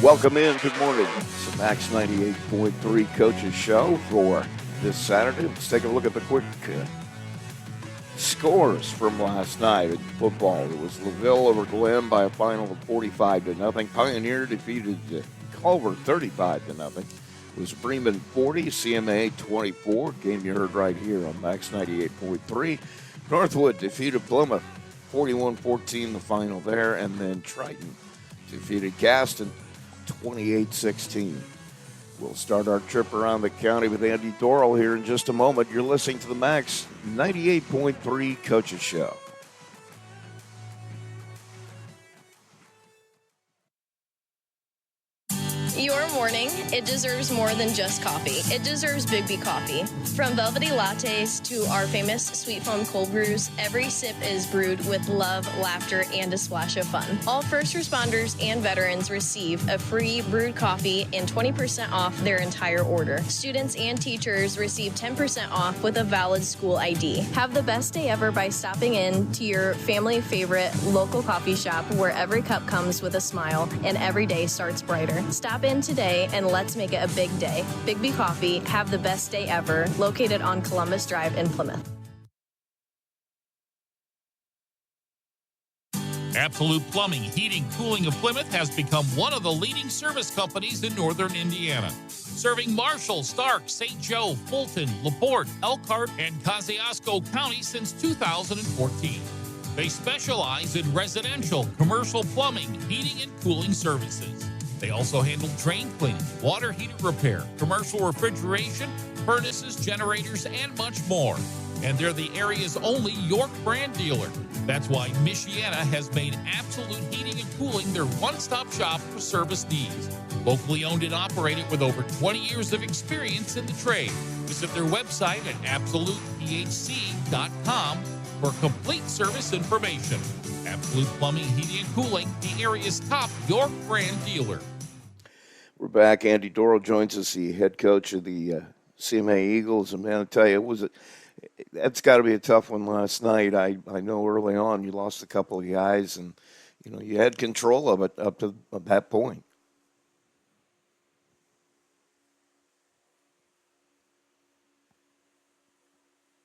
Welcome in. Good morning. It's the Max 98.3 Coaches Show for this Saturday. Let's take a look at the quick scores from last night in football. It was LaVille over Glenn by a final of 45-0. Pioneer defeated Culver 35-0. It was Bremen 40, CMA 24. Game you heard right here on Max 98.3. Northwood defeated Plymouth 41-14, the final there. And then Triton defeated Gaston 28-16. We'll start our trip around the county with Andy Dorrell here in just a moment. You're listening to the Max 98.3 Coaches Show. Your morning, it deserves more than just coffee. It deserves Bigby coffee. From velvety lattes to our famous sweet foam cold brews, every sip is brewed with love, laughter, and a splash of fun. All first responders and veterans receive a free brewed coffee and 20% off their entire order. Students and teachers receive 10% off with a valid school ID. Have the best day ever by stopping in to your family favorite local coffee shop where every cup comes with a smile and every day starts brighter. Stop in today and let's make it a big day. Bigby Coffee, have the best day ever, located on Columbus Drive in Plymouth. Absolute Plumbing, Heating, Cooling of Plymouth has become one of the leading service companies in northern Indiana, serving Marshall, Stark, St. Joe, Fulton, LaPorte, Elkhart, and Kosciuszko County since 2014. They specialize in residential, commercial plumbing, heating, and cooling services. They also handle drain cleaning, water heater repair, commercial refrigeration, furnaces, generators, and much more. And they're the area's only York brand dealer. That's why Michiana has made Absolute Heating and Cooling their one-stop shop for service needs. Locally owned and operated with over 20 years of experience in the trade. Visit their website at absolutephc.com for complete service information. Absolute Plumbing, Heating, and Cooling, the area's top York brand dealer. We're back. Andy Dorrell joins us, the head coach of the CMA Eagles. And, man, I tell you, that's got to be a tough one last night. I know early on you lost a couple of guys, and, you had control of it up to that point.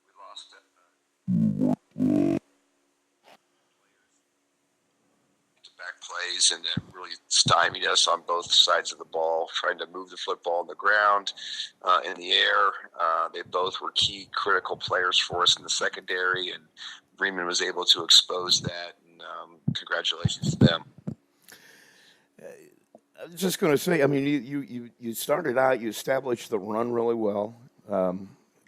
We lost it. Back plays, and it really stymied us on both sides of the ball, trying to move the football on the ground, in the air. They both were key critical players for us in the secondary, and Bremen was able to expose that, and congratulations to them. I was just going to say, I mean, you started out, you established the run really well,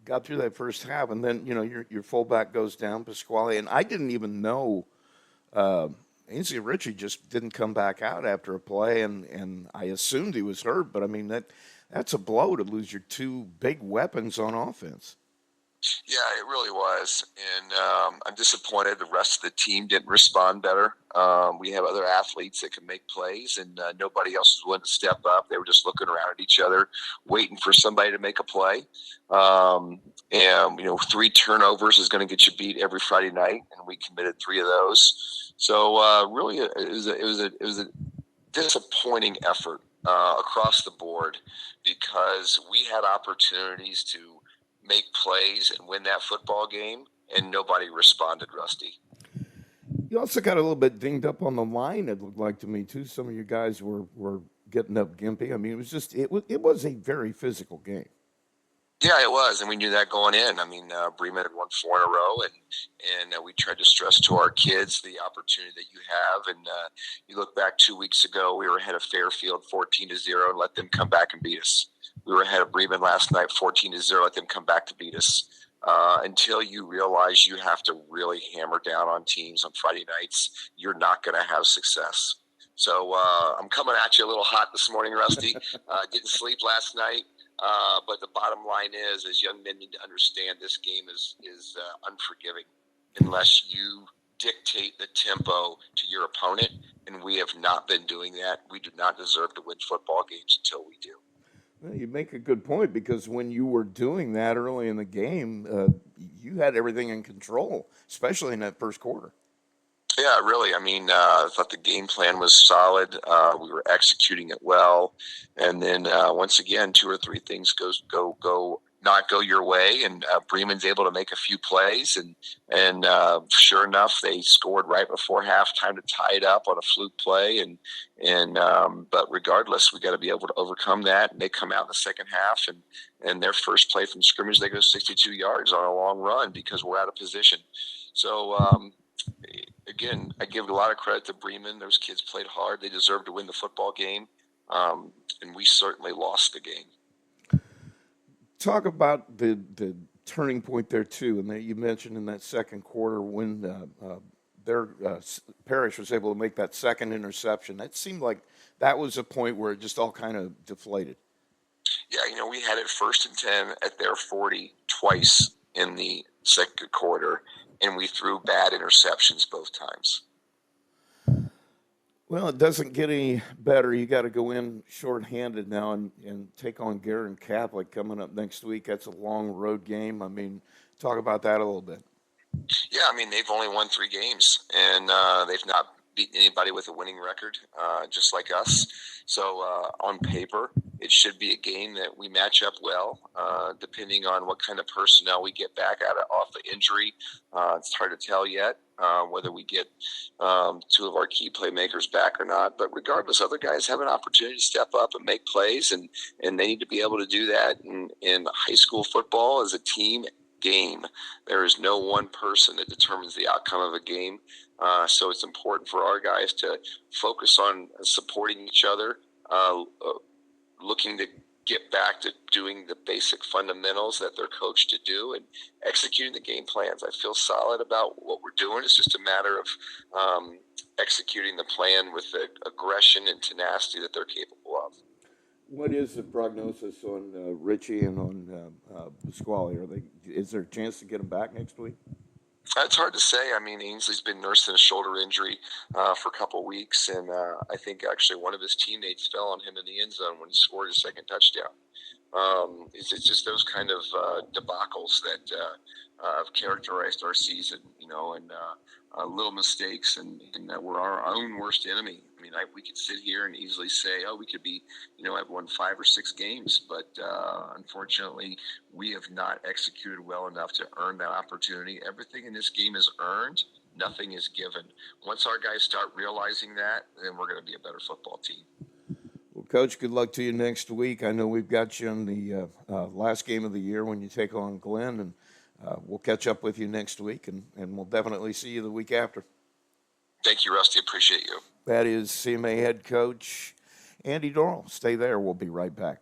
got through that first half, and then, your fullback goes down, Pasquale, and I didn't even know Ainsley Ritchie just didn't come back out after a play, and I assumed he was hurt, but, I mean, that's a blow to lose your two big weapons on offense. Yeah, it really was, and I'm disappointed the rest of the team didn't respond better. We have other athletes that can make plays, and nobody else was willing to step up. They were just looking around at each other, waiting for somebody to make a play. And 3 turnovers is going to get you beat every Friday night, and we committed 3 of those. So really, it was a disappointing effort across the board, because we had opportunities to make plays and win that football game, and nobody responded, Rusty. You also got a little bit dinged up on the line, it looked like to me, too. Some of you guys were getting up gimpy. I mean, it was a very physical game. Yeah, it was, and we knew that going in. I mean, Bremen had won 4 in a row, and we tried to stress to our kids the opportunity that you have. And you look back 2 weeks ago, we were ahead of Fairfield 14-0, and let them come back and beat us. We were ahead of Bremen last night 14-0, let them come back to beat us. Until you realize you have to really hammer down on teams on Friday nights, you're not going to have success. So I'm coming at you a little hot this morning, Rusty. Didn't sleep last night. But the bottom line is young men need to understand this game is unforgiving unless you dictate the tempo to your opponent, and we have not been doing that. We do not deserve to win football games until we do. Well, you make a good point, because when you were doing that early in the game, you had everything in control, especially in that first quarter. Yeah, really. I mean, I thought the game plan was solid. We were executing it well, and then once again, two or three things go not go your way, and Bremen's able to make a few plays, and sure enough, they scored right before halftime to tie it up on a fluke play, and but regardless, we got to be able to overcome that. And they come out in the second half, and their first play from scrimmage, they go 62 yards on a long run because we're out of position. So. Again, I give a lot of credit to Bremen. Those kids played hard. They deserved to win the football game, and we certainly lost the game. Talk about the turning point there too, and that you mentioned in that second quarter when their Parrish was able to make that second interception. That seemed like that was a point where it just all kind of deflated. Yeah, we had it 1st and 10 at their 40 twice in the second quarter, and we threw bad interceptions both times. Well, it doesn't get any better. You got to go in shorthanded now and take on Guerin Catholic coming up next week. That's a long road game. I mean, talk about that a little bit. Yeah, I mean, they've only won 3 games, and they've not beaten anybody with a winning record, just like us. So on paper, it should be a game that we match up well, depending on what kind of personnel we get back off the injury. It's hard to tell yet whether we get 2 of our key playmakers back or not. But regardless, other guys have an opportunity to step up and make plays, and they need to be able to do that. In high school football, as a team game, there is no one person that determines the outcome of a game. So it's important for our guys to focus on supporting each other, looking to get back to doing the basic fundamentals that they're coached to do and executing the game plans. I feel solid about what we're doing. It's just a matter of executing the plan with the aggression and tenacity that they're capable of. What is the prognosis on Richie and on Pasquale? Is there a chance to get them back next week? It's hard to say. I mean, Ainsley's been nursing a shoulder injury for a couple of weeks, and I think actually one of his teammates fell on him in the end zone when he scored his second touchdown. It's just those kind of debacles that have characterized our season, and little mistakes, and that we're our own worst enemy. I mean, we could sit here and easily say, oh, we could be, have won 5 or 6 games, but unfortunately, we have not executed well enough to earn that opportunity. Everything in this game is earned. Nothing is given. Once our guys start realizing that, then we're going to be a better football team. Well, Coach, good luck to you next week. I know we've got you on the last game of the year when you take on Glenn, and we'll catch up with you next week, and we'll definitely see you the week after. Thank you, Rusty. Appreciate you. That is CMA head coach Andy Dorrell. Stay there. We'll be right back.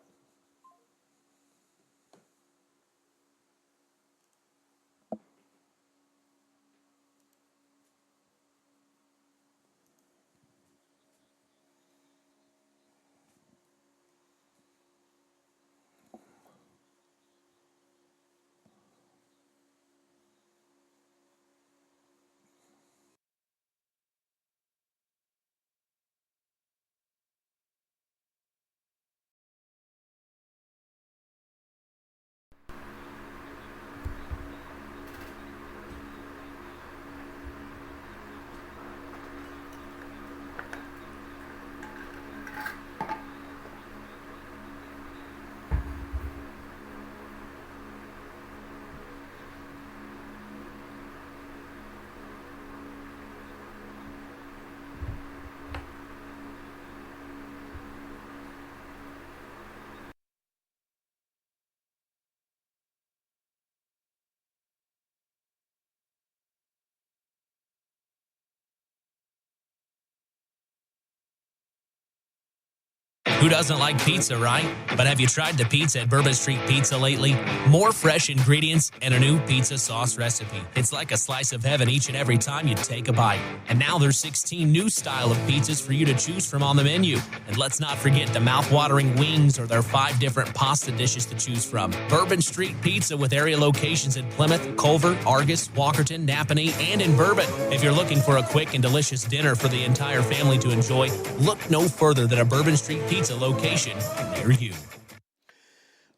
Who doesn't like pizza, right? But have you tried the pizza at Bourbon Street Pizza lately? More fresh ingredients and a new pizza sauce recipe. It's like a slice of heaven each and every time you take a bite. And now there's 16 new style of pizzas for you to choose from on the menu. And let's not forget the mouth-watering wings or their 5 different pasta dishes to choose from. Bourbon Street Pizza with area locations in Plymouth, Culver, Argus, Walkerton, Napanee, and in Bourbon. If you're looking for a quick and delicious dinner for the entire family to enjoy, look no further than a Bourbon Street Pizza location near you.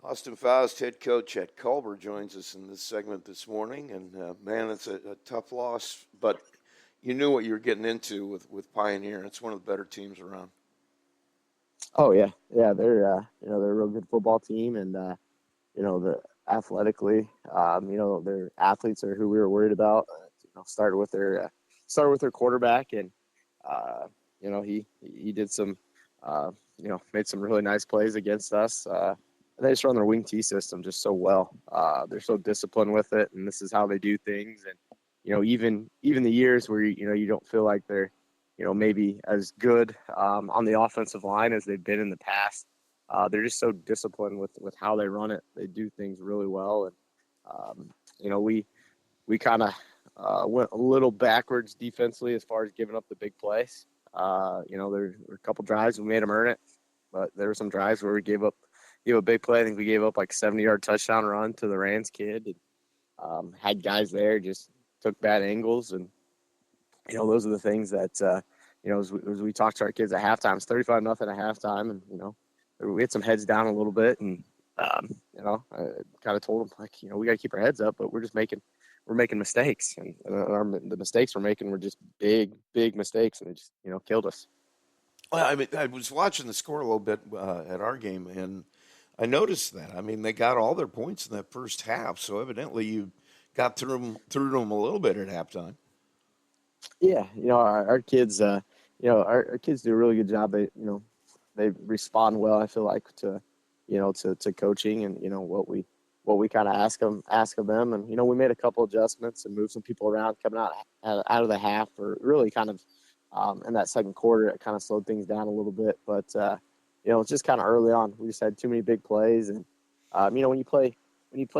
Austin Faust, head coach at Culver, joins us in this segment this morning. And, man, it's a tough loss. But, you knew what you were getting into with Pioneer. It's one of the better teams around. Oh yeah, yeah. They're a real good football team, and the athletically, their athletes are who we were worried about. Started with their quarterback, and he did some, made some really nice plays against us. They just run their wing T system just so well. They're so disciplined with it, and this is how they do things. And even the years where you don't feel like they're maybe as good on the offensive line as they've been in the past. They're just so disciplined with how they run it. They do things really well, and we kind of went a little backwards defensively as far as giving up the big plays. There were a couple drives we made them earn it, but there were some drives where we gave up a big play. I think we gave up like 70-yard touchdown run to the Rams kid, and had guys there just took bad angles, and those are the things that as we talked to our kids at halftime. It's 35-0 at halftime, and we had some heads down a little bit, and I kind of told them, like, we got to keep our heads up, but we're making mistakes, and the mistakes we're making were just big mistakes, and it just killed us. Well, I mean, I was watching the score a little bit at our game, and I noticed that. I mean, they got all their points in that first half, so evidently you got through them a little bit at halftime. Yeah, our kids, our kids do a really good job. They respond well, I feel like, to coaching and what we kind of ask of them, and we made a couple adjustments and moved some people around coming out of the half, or really kind of in that second quarter. It kind of slowed things down a little bit, but it's just kind of early on. We just had too many big plays, and when you play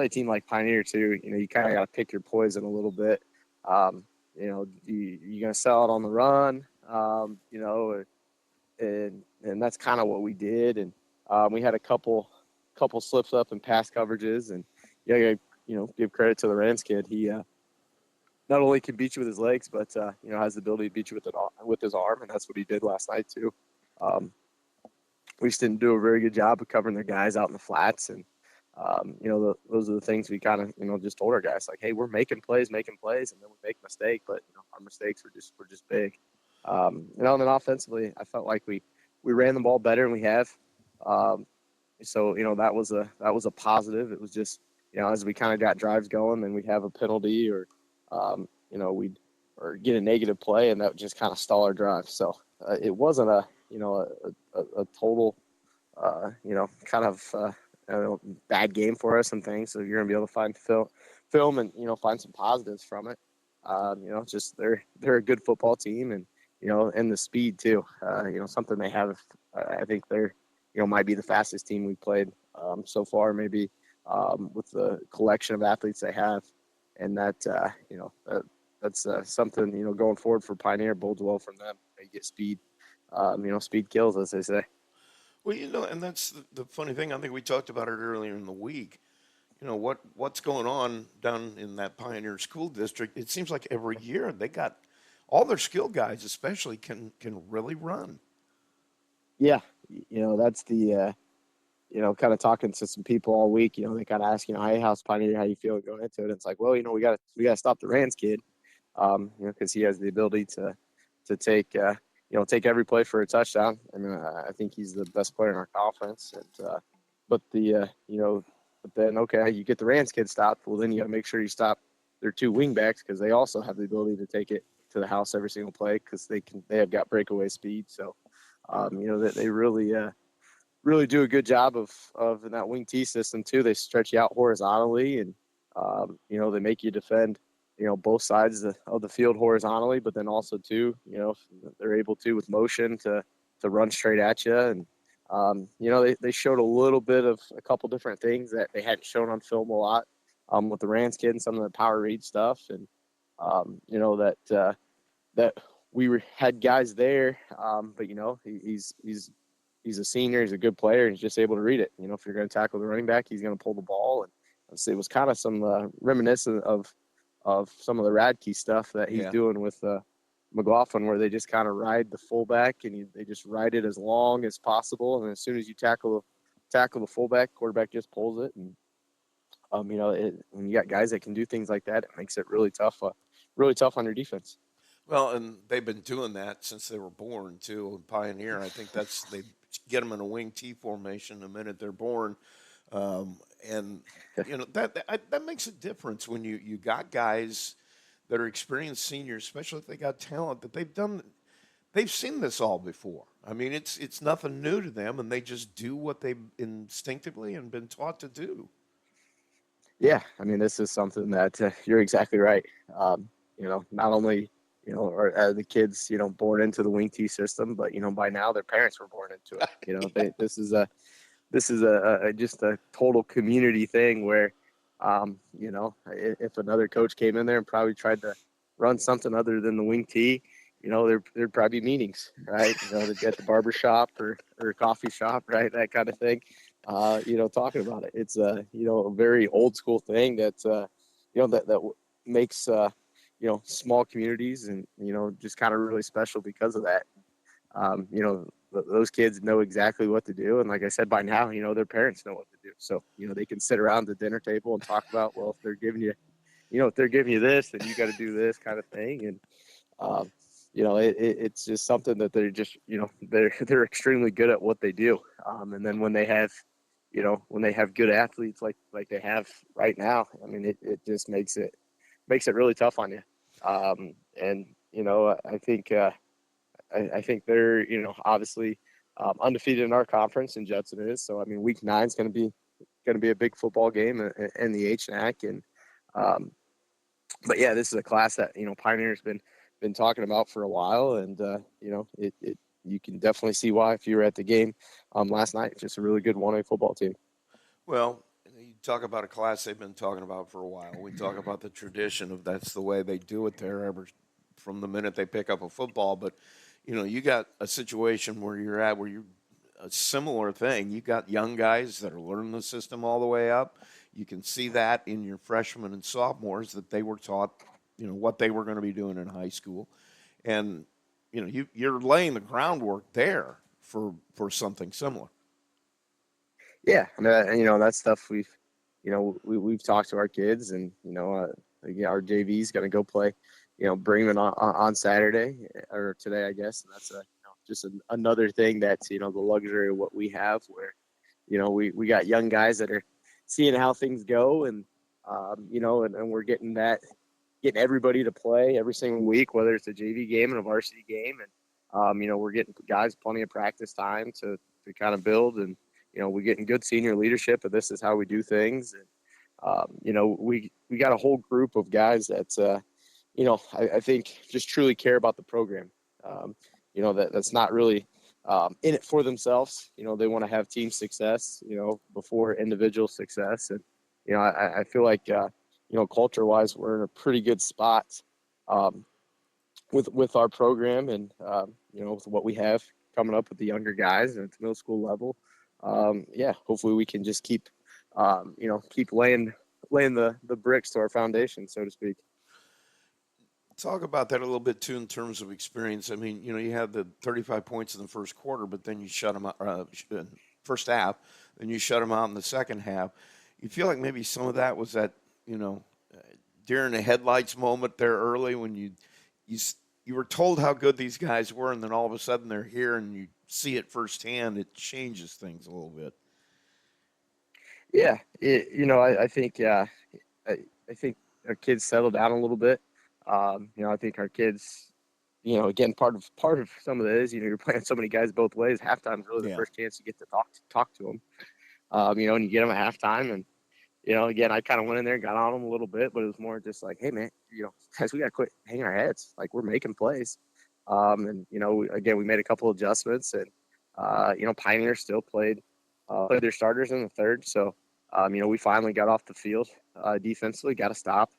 a team like Pioneer too, you kind of got to pick your poison a little bit. You're going to sell it on the run, and that's kind of what we did. And we had a couple slips up in pass coverages, and give credit to the Rams kid. He not only can beat you with his legs, but has the ability to beat you with his arm, and that's what he did last night too. We just didn't do a very good job of covering their guys out in the flats, and those are the things we kind of just told our guys, like, hey, we're making plays, and then we make a mistake, but our mistakes were just big. And then offensively, I felt like we ran the ball better than we have. So that was a positive. It was just as we kind of got drives going, then we'd have a penalty or we'd get a negative play, and that would just kind of stall our drive. So it wasn't a total kind of bad game for us and things. So you're gonna be able to find film and find some positives from it. Just they're a good football team, and and the speed too. Something they have. I think they're might be the fastest team we played so far, maybe with the collection of athletes they have, and that's something going forward for Pioneer bodes well from them. They get speed. Speed kills, as they say. Well, and that's the funny thing. I think we talked about it earlier in the week. What's going on down in that Pioneer School District? It seems like every year they got all their skill guys, especially, can really run. Yeah, that's the kind of talking to some people all week. They kind of ask, hey, how's Pioneer? How you feeling going into it? And it's like, well, we got to stop the Rams kid, because he has the ability to take every play for a touchdown. I mean, I think he's the best player in our conference. And but then okay, you get the Rams kid stopped. Well, then you got to make sure you stop their two wingbacks, because they also have the ability to take it to the house every single play, because they have got breakaway speed. So they really do a good job of in that wing T system too. They stretch you out horizontally, and they make you defend both sides of the field horizontally, but then also too, they're able to, with motion, to run straight at you. And they showed a little bit of a couple different things that they hadn't shown on film a lot with the Rams kid and some of the power read stuff. And that we had guys there, but he's a senior, he's a good player, and he's just able to read it. If you're going to tackle the running back, he's going to pull the ball. And so it was kind of some reminiscent of some of the Radke stuff that he's doing with McLaughlin, where they just kind of ride the fullback, and they just ride it as long as possible. And as soon as you tackle the fullback, quarterback just pulls it. And when you got guys that can do things like that, it makes it really tough on your defense. Well, and they've been doing that since they were born too. In Pioneer, I think they get them in a wing T formation the minute they're born, and that makes a difference when you got guys that are experienced seniors, especially if they got talent that they've seen this all before. I mean, it's nothing new to them, and they just do what they instinctively and been taught to do. Yeah, I mean, this is something that you're exactly right. Not only are the kids born into the wing T system, but by now their parents were born into it. This is a just a total community thing where, if another coach came in there and probably tried to run something other than the wing T, there'd probably be meetings, right? At the barber shop or coffee shop, right? That kind of thing. Talking about it. It's a very old school thing that makes small communities and just kind of really special because of that. Those kids know exactly what to do, and like I said, by now their parents know what to do. So they can sit around the dinner table and talk about, well, if they're giving you this, then you got to do this kind of thing. And it's just something that they're just they're extremely good at what they do. And then when they have good athletes like they have right now, I mean, it just makes it really tough on you. And I think they're obviously undefeated in our conference, and Judson is. So I mean, week 9 is going to be a big football game in the HNAC. And but yeah, this is a class that Pioneer's been talking about for a while, and you can definitely see why if you were at the game last night. It's just a really good 1A football team. Well, you talk about a class they've been talking about for a while. We talk about the tradition of that's the way they do it there ever from the minute they pick up a football. But you got a situation where you're a similar thing. You got young guys that are learning the system all the way up. You can see that in your freshmen and sophomores that they were taught, what they were going to be doing in high school, and you're laying the groundwork there for something similar. Yeah, that stuff we've talked to our kids, and our JV is going to go play, Bremen on Saturday or today, I guess. And that's just another thing that's the luxury of what we have, where we got young guys that are seeing how things go, and and we're getting everybody to play every single week, whether it's a JV game and a varsity game, and we're getting guys plenty of practice time to kind of build, and we're getting good senior leadership, and this is how we do things. And we got a whole group of guys that's I think just truly care about the program. That's not really in it for themselves. They want to have team success, before individual success. And, I feel like, culture-wise, we're in a pretty good spot with our program and, with what we have coming up with the younger guys and at the middle school level. Hopefully we can just keep laying the bricks to our foundation, so to speak. Talk about that a little bit too in terms of experience. I mean, you had the 35 points in the first quarter, but then you shut them out first half, then you shut them out in the second half. You feel like maybe some of that was that during the headlights moment there early when you were told how good these guys were, and then all of a sudden they're here and you see it firsthand. It changes things a little bit. Yeah, I think I think our kids settled down a little bit. I think our kids, again, part of some of it is, you're playing so many guys both ways. Halftime is really the first chance you get to talk to them. And you get them at halftime, and again, I kind of went in there and got on them a little bit, but it was more just like, hey man, guys, we got to quit hanging our heads. Like, we're making plays. And again, we made a couple of adjustments, and Pioneer still played their starters in the third. So, we finally got off the field defensively, got a stop.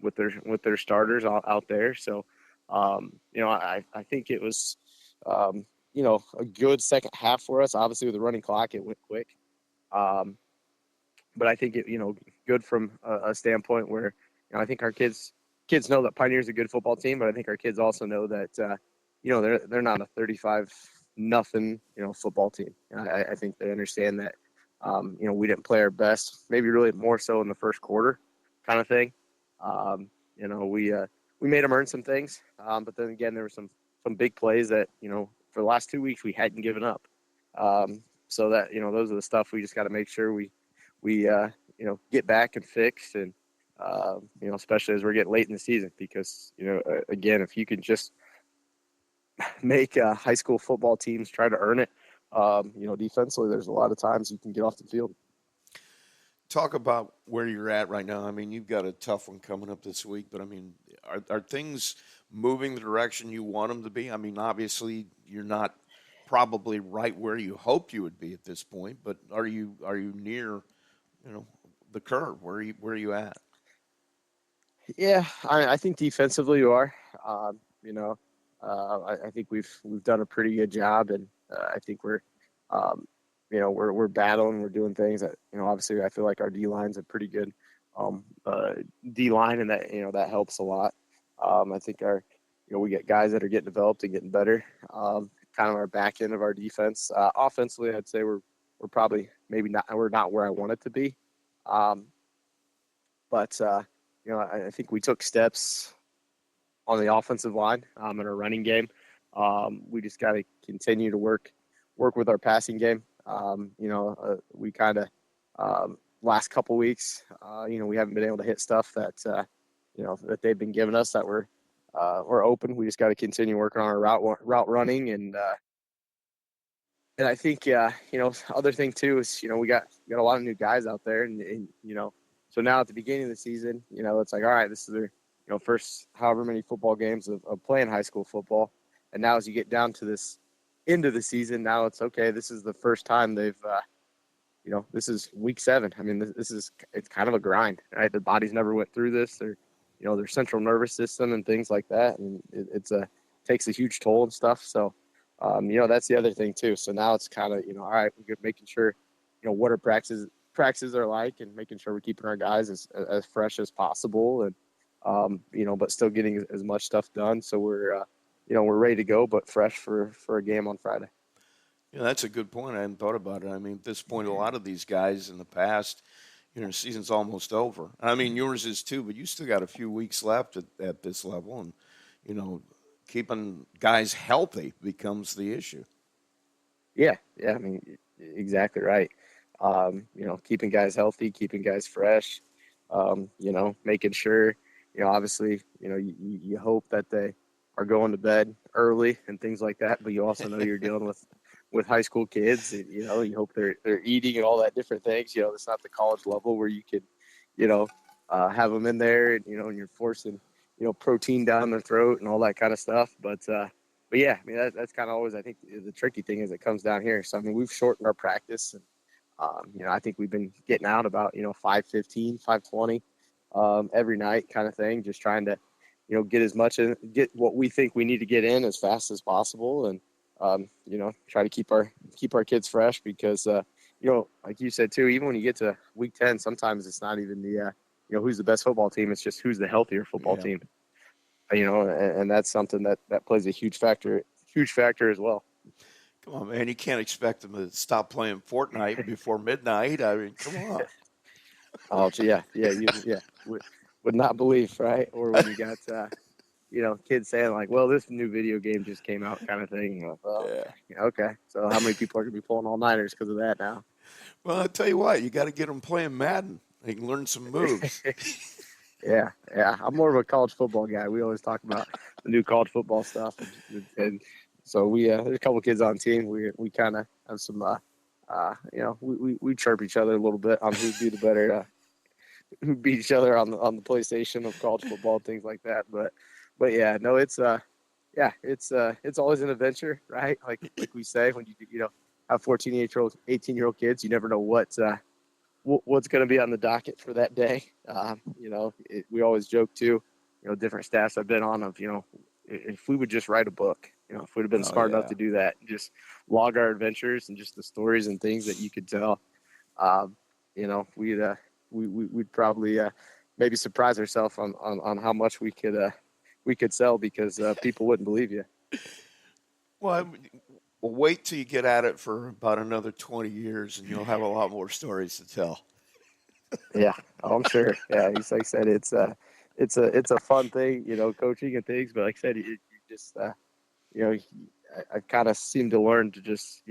With their starters out there. So, I think it was, a good second half for us. Obviously, with the running clock, it went quick. But I think it, good from a standpoint where, I think our kids know that Pioneer's a good football team, but I think our kids also know that, they're not a 35-0, football team. I think they understand that, we didn't play our best, maybe really more so in the first quarter kind of thing. made them earn some things. But then again, there were some big plays that, for the last 2 weeks we hadn't given up. So that, those are the stuff we just got to make sure we get back and fix. And, especially as we're getting late in the season, because, again, if you can just make high school football teams try to earn it, defensively, there's a lot of times you can get off the field. Talk about where you're at right now. I mean, you've got a tough one coming up this week, but I mean, are things moving the direction you want them to be? I mean, obviously you're not probably right where you hoped you would be at this point, but are you near, the curve? Where are you at? Yeah, I think defensively you are. I think we've done a pretty good job, and I think we're battling, we're doing things that, obviously I feel like our D line's a pretty good D line, and that helps a lot. I think we get guys that are getting developed and getting better. Kind of our back end of our defense. Offensively, I'd say we're probably we're not where I want it to be. But I think we took steps on the offensive line in our running game. We just got to continue to work with our passing game. We kind of last couple weeks, we haven't been able to hit stuff that that they've been giving us that we're open. We just got to continue working on our route running, and I think other thing too is we got a lot of new guys out there, and so now at the beginning of the season, it's like, all right, this is their first however many football games of playing high school football, and now as you get down to this end of the season, now it's okay. This is the first time they've, this is week 7. I mean, it's kind of a grind, right? The bodies never went through this. Their central nervous system and things like that, and it takes a huge toll and stuff. So, that's the other thing too. So now it's kind of, all right, we're making sure, what our practices are like, and making sure we're keeping our guys as fresh as possible, and but still getting as much stuff done. So we're ready to go, but fresh for a game on Friday. Yeah, that's a good point. I hadn't thought about it. I mean, at this point, a lot of these guys in the past, the season's almost over. I mean, yours is too, but you still got a few weeks left at this level, and keeping guys healthy becomes the issue. Yeah. I mean, exactly right. Keeping guys healthy, keeping guys fresh. Making sure, obviously, you hope that they are going to bed early and things like that, but you also know you're dealing with high school kids, and you hope they're eating and all that different things. It's not the college level where you could have them in there, and and you're forcing protein down their throat and all that kind of stuff. But yeah, I mean, that's kind of always, I think, the tricky thing is it comes down here. So I mean, we've shortened our practice, and I think we've been getting out about 5:15, 5:20 every night, kind of thing, just trying to get what we think we need to get in as fast as possible, and try to keep our kids fresh, because like you said too, even when you get to week 10, sometimes it's not even the who's the best football team, it's just who's the healthier football team. And that's something that plays a huge factor as well. Come on, man, you can't expect them to stop playing Fortnite before midnight. I mean, come on. Oh yeah, would not believe, right? Or when you got kids saying like, well, this new video game just came out, kind of thing. Like, well, yeah, okay, so how many people are gonna be pulling all-nighters because of that now? Well, I'll tell you what, you got to get them playing Madden. They can learn some moves. Yeah, I'm more of a college football guy. We always talk about the new college football stuff, and so we there's a couple kids on the team. We kind of have some we chirp each other a little bit on who'd be the better who beat each other on the PlayStation of college football, things like that. But yeah, no, it's always an adventure, right? Like we say, when you have 18-year-old kids, you never know what's going to be on the docket for that day. We always joke too, different staffs I've been on of, if we would just write a book, if we'd have been smart enough to do that, just log our adventures and just the stories and things that you could tell, we'd probably maybe surprise ourselves on how much we could sell, because people wouldn't believe you. Well, wait till you get at it for about another 20 years, and you'll have a lot more stories to tell. Yeah, I'm sure. Yeah, like I said, it's a fun thing, coaching and things. But like I said, you just I kind of seem to learn to just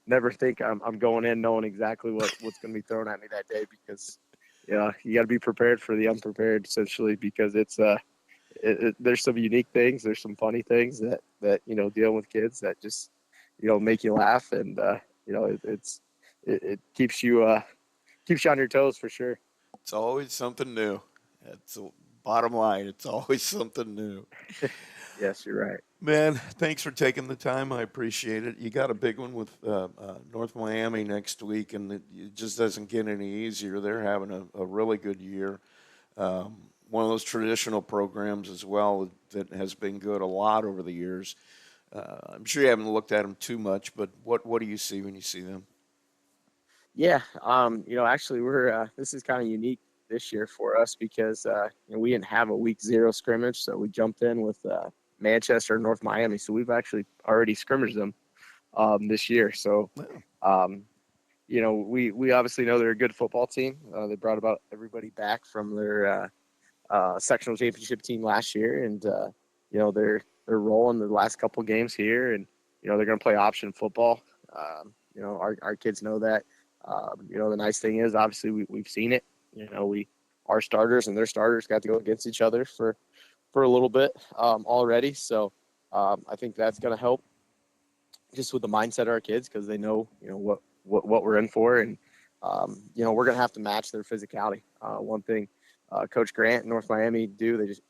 never think I'm going in knowing exactly what's going to be thrown at me that day, because you got to be prepared for the unprepared, essentially, because there's some unique things, there's some funny things that dealing with kids that just make you laugh, and it keeps you on your toes for sure. It's always something new. That's the bottom line. It's always something new. Yes, you're right. Man, thanks for taking the time. I appreciate it. You got a big one with North Miami next week, and it just doesn't get any easier. They're having a really good year. One of those traditional programs as well that has been good a lot over the years. I'm sure you haven't looked at them too much, but what do you see when you see them? Yeah, actually, we're this is kind of unique this year for us because we didn't have a week 0 scrimmage, so we jumped in with Manchester, North Miami. So we've actually already scrimmaged them this year. So, we obviously know they're a good football team. They brought about everybody back from their sectional championship team last year, and they're rolling the last couple games here, and they're going to play option football. Our kids know that. The nice thing is, obviously, we've seen it. Our starters and their starters got to go against each other for a little bit already. So I think that's going to help just with the mindset of our kids, because they know, what we're in for. And, we're going to have to match their physicality. One thing Coach Grant and North Miami do, they just,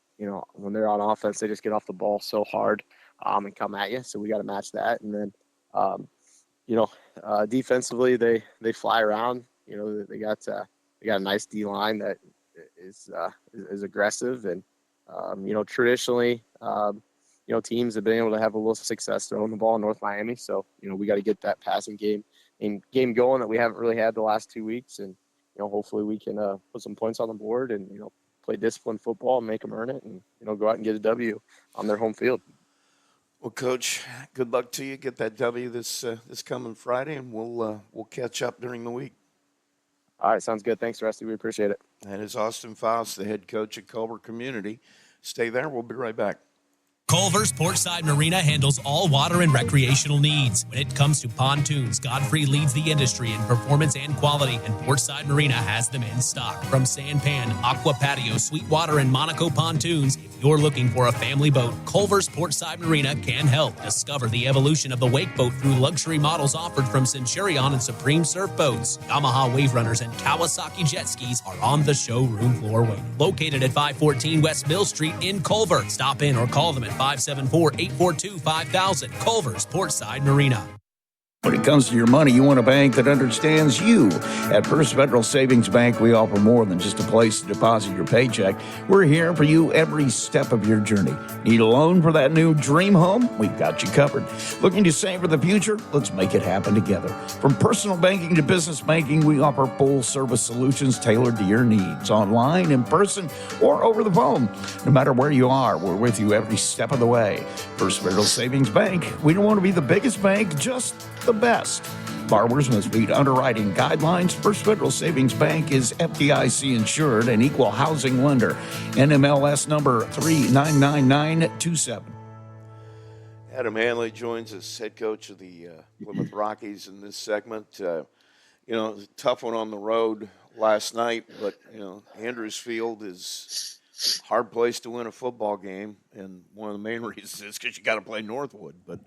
when they're on offense, they just get off the ball so hard and come at you. So we got to match that. And then, defensively, they fly around. They got a nice D line that is aggressive, and traditionally, teams have been able to have a little success throwing the ball in North Miami. So we got to get that passing game going that we haven't really had the last 2 weeks, and hopefully we can put some points on the board and play disciplined football and make them earn it, and go out and get a W on their home field. Well, Coach, good luck to you. Get that W this coming Friday, and we'll catch up during the week. All right, sounds good. Thanks, Rusty. We appreciate it. That is Austin Faust, the head coach at Culver Community. Stay there. We'll be right back. Culver's Portside Marina handles all water and recreational needs. When it comes to pontoons, Godfrey leads the industry in performance and quality, and Portside Marina has them in stock. From Sanpan, Aqua Patio, Sweetwater, and Monaco pontoons, if you're looking for a family boat, Culver's Portside Marina can help. Discover the evolution of the wake boat through luxury models offered from Centurion and Supreme Surf Boats. Yamaha Wave Runners and Kawasaki jet skis are on the showroom floor waiting. Located at 514 West Mill Street in Culver. Stop in or call them at 574-842-5000. Culver's Portside Marina. When it comes to your money, you want a bank that understands you. At First Federal Savings Bank, we offer more than just a place to deposit your paycheck. We're here for you every step of your journey. Need a loan for that new dream home? We've got you covered. Looking to save for the future? Let's make it happen together. From personal banking to business banking, we offer full-service solutions tailored to your needs, online, in person, or over the phone. No matter where you are, we're with you every step of the way. First Federal Savings Bank, we don't want to be the biggest bank, just the best. Borrowers must meet underwriting guidelines. First Federal Savings Bank is FDIC insured and equal housing lender. NMLS number 399927. Adam Hanley joins us, head coach of the Plymouth Rockies in this segment. It was a tough one on the road last night, but, Andrews Field is a hard place to win a football game, and one of the main reasons is because you got to play Northwood. But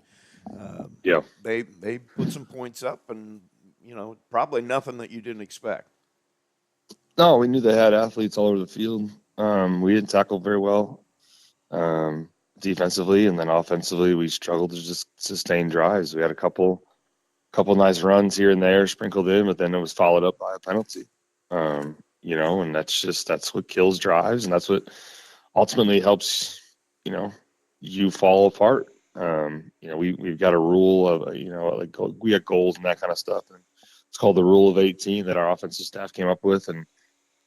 they put some points up, and probably nothing that you didn't expect. No, we knew they had athletes all over the field. We didn't tackle very well defensively, and then offensively we struggled to just sustain drives. We had a couple nice runs here and there sprinkled in, but then it was followed up by a penalty. And that's what kills drives, and that's what ultimately helps you fall apart. We've got a rule of, we got goals and that kind of stuff. And it's called the rule of 18 that our offensive staff came up with. And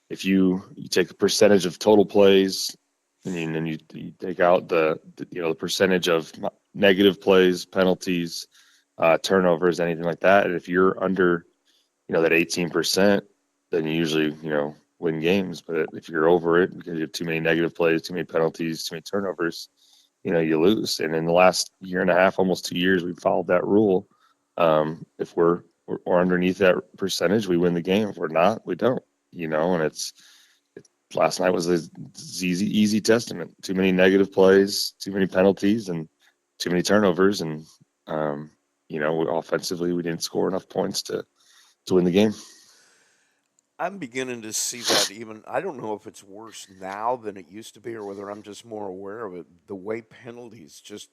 if you take a percentage of total plays and then you take out the percentage of negative plays, penalties, turnovers, anything like that. And if you're under, that 18%, then you usually, win games. But if you're over it because you have too many negative plays, too many penalties, too many turnovers, you lose. And in the last year and a half, almost 2 years, we've followed that rule. If we're underneath that percentage, we win the game. If we're not, we don't. And last night was an easy testament. Too many negative plays, too many penalties, and too many turnovers. And offensively, we didn't score enough points to win the game. I'm beginning to see that even. I don't know if it's worse now than it used to be, or whether I'm just more aware of it. The way penalties just,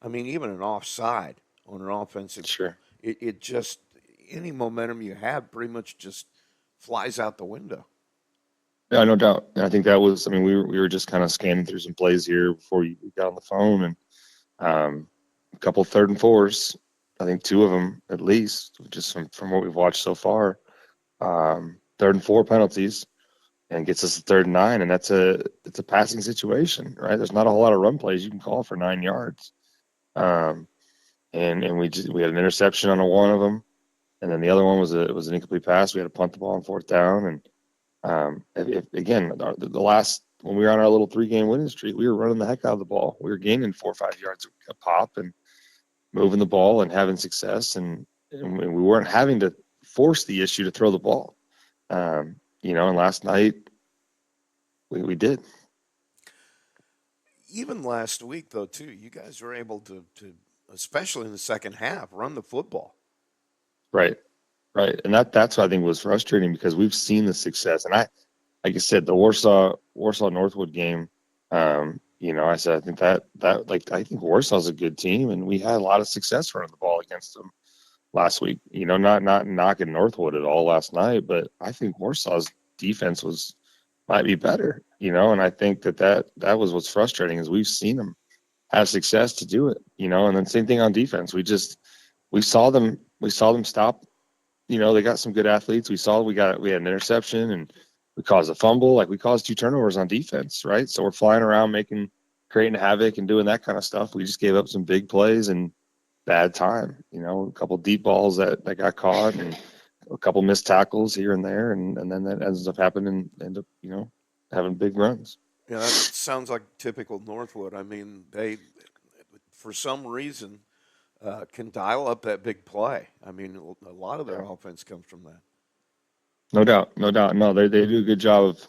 even an offside on an offensive, Sure, it just, any momentum you have pretty much just flies out the window. Yeah, no doubt. And I think that was. We were just kind of scanning through some plays here before we got on the phone, and a couple 3rd and 4s. I think 2 of them at least, just from what we've watched so far. 3rd and 4 penalties, and gets us to 3rd and 9, and it's a passing situation, right? There's not a whole lot of run plays you can call for 9 yards, and we had an interception on one of them, and then the other one was an incomplete pass. We had to punt the ball on 4th down, and again, the last when we were on our little 3-game winning streak, we were running the heck out of the ball. We were gaining 4 or 5 yards a pop and moving the ball and having success, and we weren't having to force the issue to throw the ball. And last night we did. Even last week, though, too, you guys were able to especially in the second half, run the football. Right. And that's what I think was frustrating, because we've seen the success. And like I said, the Warsaw Northwood game, I said, I think I think Warsaw's a good team, and we had a lot of success running the ball against them last week. Not knocking Northwood at all last night, but I think Warsaw's defense might be better, and I think that was what's frustrating, is we've seen them have success to do it, and then same thing on defense. We saw them stop, they got some good athletes. We had an interception, and we caused a fumble. Like, we caused 2 turnovers on defense, right? So we're flying around creating havoc and doing that kind of stuff. We just gave up some big plays and bad time, a couple deep balls that got caught, and a couple missed tackles here and there, and then that ends up happening and end up, having big runs. Yeah, that sounds like typical Northwood. They, for some reason, can dial up that big play. A lot of their offense comes from that. No doubt. No, they do a good job of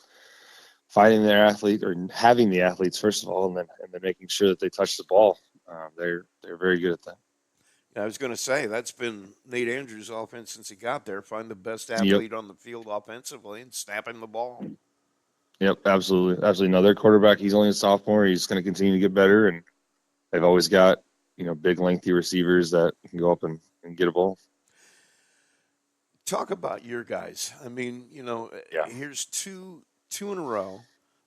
finding their athlete, or having the athletes first of all, and then making sure that they touch the ball. They're very good at that. I was going to say, that's been Nate Andrews' offense since he got there. Find the best athlete on the field offensively and snap him the ball. Yep, absolutely. No, their quarterback, he's only a sophomore. He's going to continue to get better, and they've always got big, lengthy receivers that can go up and get a ball. Talk about your guys. Here's two in a row.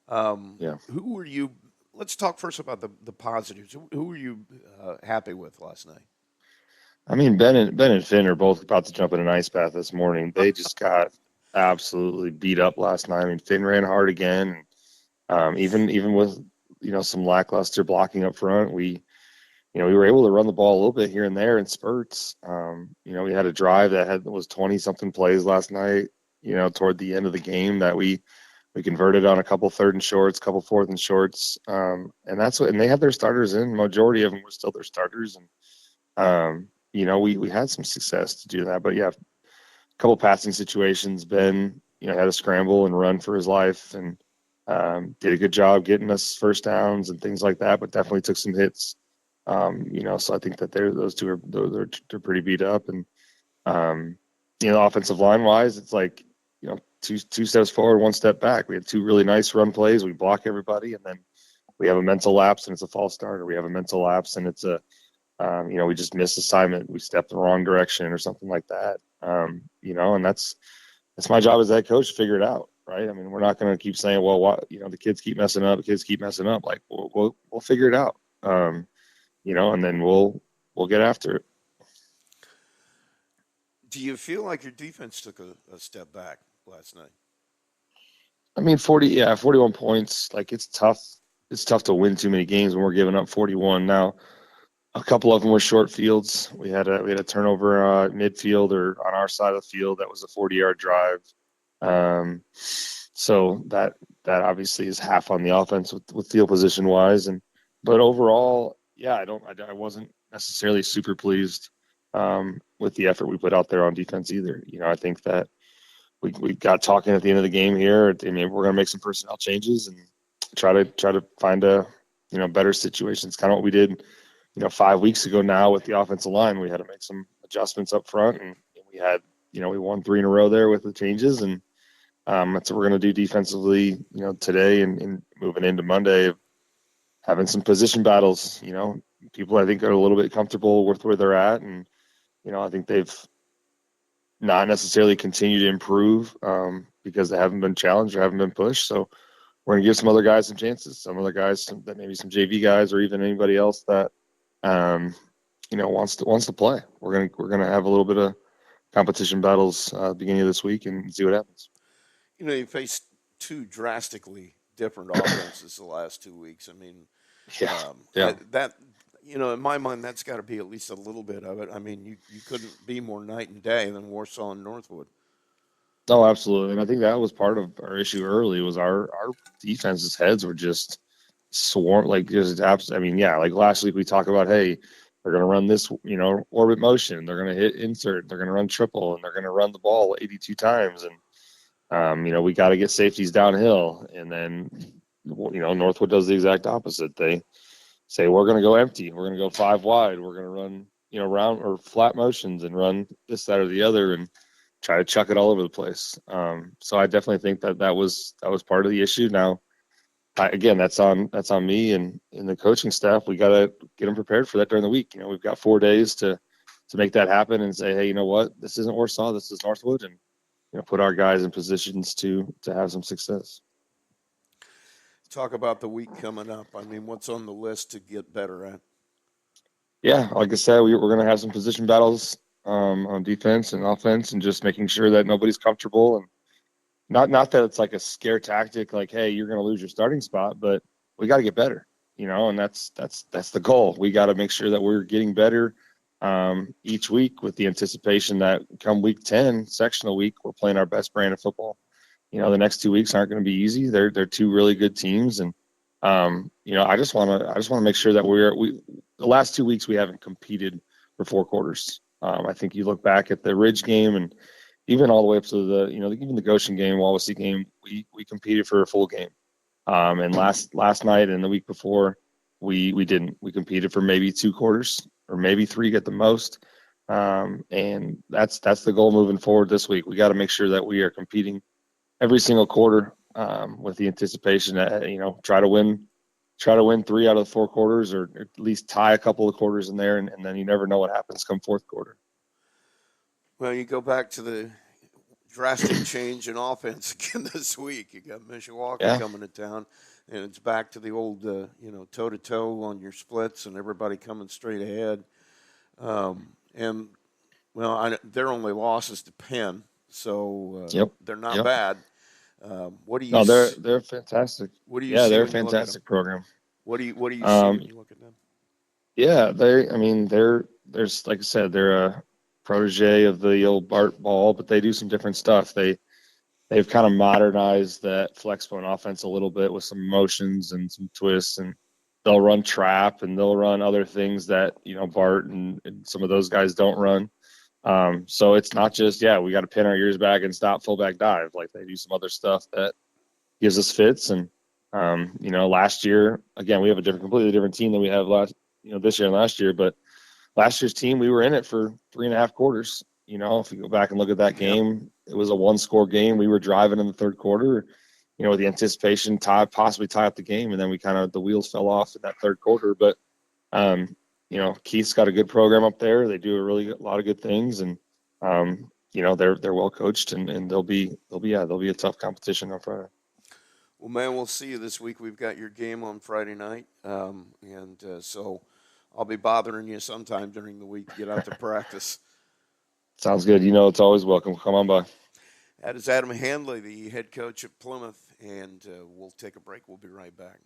Who were you? Let's talk first about the positives. Who were you happy with last night? Ben and Finn are both about to jump in an ice bath this morning. They just got absolutely beat up last night. Finn ran hard again. Even with some lackluster blocking up front, we were able to run the ball a little bit here and there in spurts. We had a drive that was 20 something plays last night. Toward the end of the game, that we converted on a couple 3rd and shorts, couple 4th and shorts, and they had their starters in. Majority of them were still their starters, and we had some success to do that. But yeah, a couple passing situations. Ben, had a scramble and run for his life, and did a good job getting us first downs and things like that. But definitely took some hits. So I think that those two are pretty beat up, and offensive line wise, it's like two steps forward, 1 step back. We had 2 really nice run plays. We block everybody, and then we have a mental lapse and it's a false start, or we have a mental lapse and it's we just missed assignment. We stepped the wrong direction or something like that. And that's my job as head coach to figure it out, right? We're not going to keep saying, well, the kids keep messing up. Like, we'll figure it out. And then we'll get after it. Do you feel like your defense took a step back last night? 41 points. Like, it's tough. It's tough to win too many games when we're giving up 41. Now, a couple of them were short fields. We had a turnover midfield, or on our side of the field, that was a 40-yard drive. So that obviously is half on the offense with field position wise, but overall, yeah, I wasn't necessarily super pleased with the effort we put out there on defense either. I think that we got talking at the end of the game here. I mean, we're going to make some personnel changes and try to find a better situation. It's kind of what we did 5 weeks ago now with the offensive line. We had to make some adjustments up front, and we had we won 3 in a row there with the changes, and that's what we're going to do defensively today and moving into Monday, having some position battles. People I think are a little bit comfortable with where they're at, and I think they've not necessarily continued to improve because they haven't been challenged or haven't been pushed. So we're going to give some other guys some chances, some other guys that maybe some JV guys or even anybody else that wants to play. We're going to have a little bit of competition battles beginning of this week and see what happens. You faced 2 drastically different offenses the last 2 weeks. I mean, that in my mind, that's got to be at least a little bit of it. I mean, you couldn't be more night and day than Warsaw and Northwood. Oh, absolutely. And I think that was part of our issue early was our defense's heads were just swarm, like just I mean, yeah, like last week we talked about, hey, they're going to run this, orbit motion. They're going to hit insert. They're going to run triple, and they're going to run the ball 82 times. And, we got to get safeties downhill. And then, Northwood does the exact opposite. They say, we're going to go empty. We're going to go 5 wide. We're going to run, round or flat motions and run this, that, or the other and try to chuck it all over the place. So I definitely think that was part of the issue. Now, again, that's on me and the coaching staff. We got to get them prepared for that during the week. We've got 4 days to make that happen and say, hey, you know what? This isn't Warsaw. This is Northwood. And, put our guys in positions to have some success. Talk about the week coming up. I mean, what's on the list to get better at? Yeah, like I said, we're going to have some position battles on defense and offense, and just making sure that nobody's comfortable. And not that it's like a scare tactic, like, hey, you're going to lose your starting spot, but we got to get better, and that's the goal. We got to make sure that we're getting better each week with the anticipation that come week 10, sectional week, we're playing our best brand of football. The next 2 weeks aren't going to be easy. They're 2 really good teams, and I just want to make sure that the last 2 weeks we haven't competed for 4 quarters. I think you look back at the Ridge game and even all the way up to the even the Goshen game, Wawasee game, we competed for a full game. And last night and the week before, we didn't. We competed for maybe 2 quarters or maybe 3 at the most. And that's the goal moving forward this week. We got to make sure that we are competing every single quarter with the anticipation that try to win 3 out of the 4 quarters, or at least tie a couple of quarters in there, and then you never know what happens come 4th quarter. Well, you go back to the drastic change in offense again this week. You got Mishawaka coming to town, and it's back to the old, toe-to-toe on your splits and everybody coming straight ahead. Their only loss is to Penn, so they're not bad. What do you? No, they're fantastic. What do you? Yeah, they're a fantastic program. What do you see when you look at them? Yeah, there's like I said, they're a protege of the old Bart Ball, but they do some different stuff. They've kind of modernized that flexbone offense a little bit with some motions and some twists, and they'll run trap and they'll run other things that Bart and some of those guys don't run. So it's not just we got to pin our ears back and stop fullback dive. Like, they do some other stuff that gives us fits. And last year, again, we have a completely different team than we have this year and last year, but last year's team, we were in it for 3.5 quarters. If you go back and look at that game, it was a 1-score game. We were driving in the 3rd quarter, with the anticipation possibly tie up the game. And then the wheels fell off in that 3rd quarter. But, Keith's got a good program up there. They do a lot of good things, and, they're well coached, and they'll be a tough competition on Friday. Well, man, we'll see you this week. We've got your game on Friday night. So I'll be bothering you sometime during the week to get out to practice. Sounds good. It's always welcome. Come on by. That is Adam Handley, the head coach at Plymouth, and we'll take a break. We'll be right back.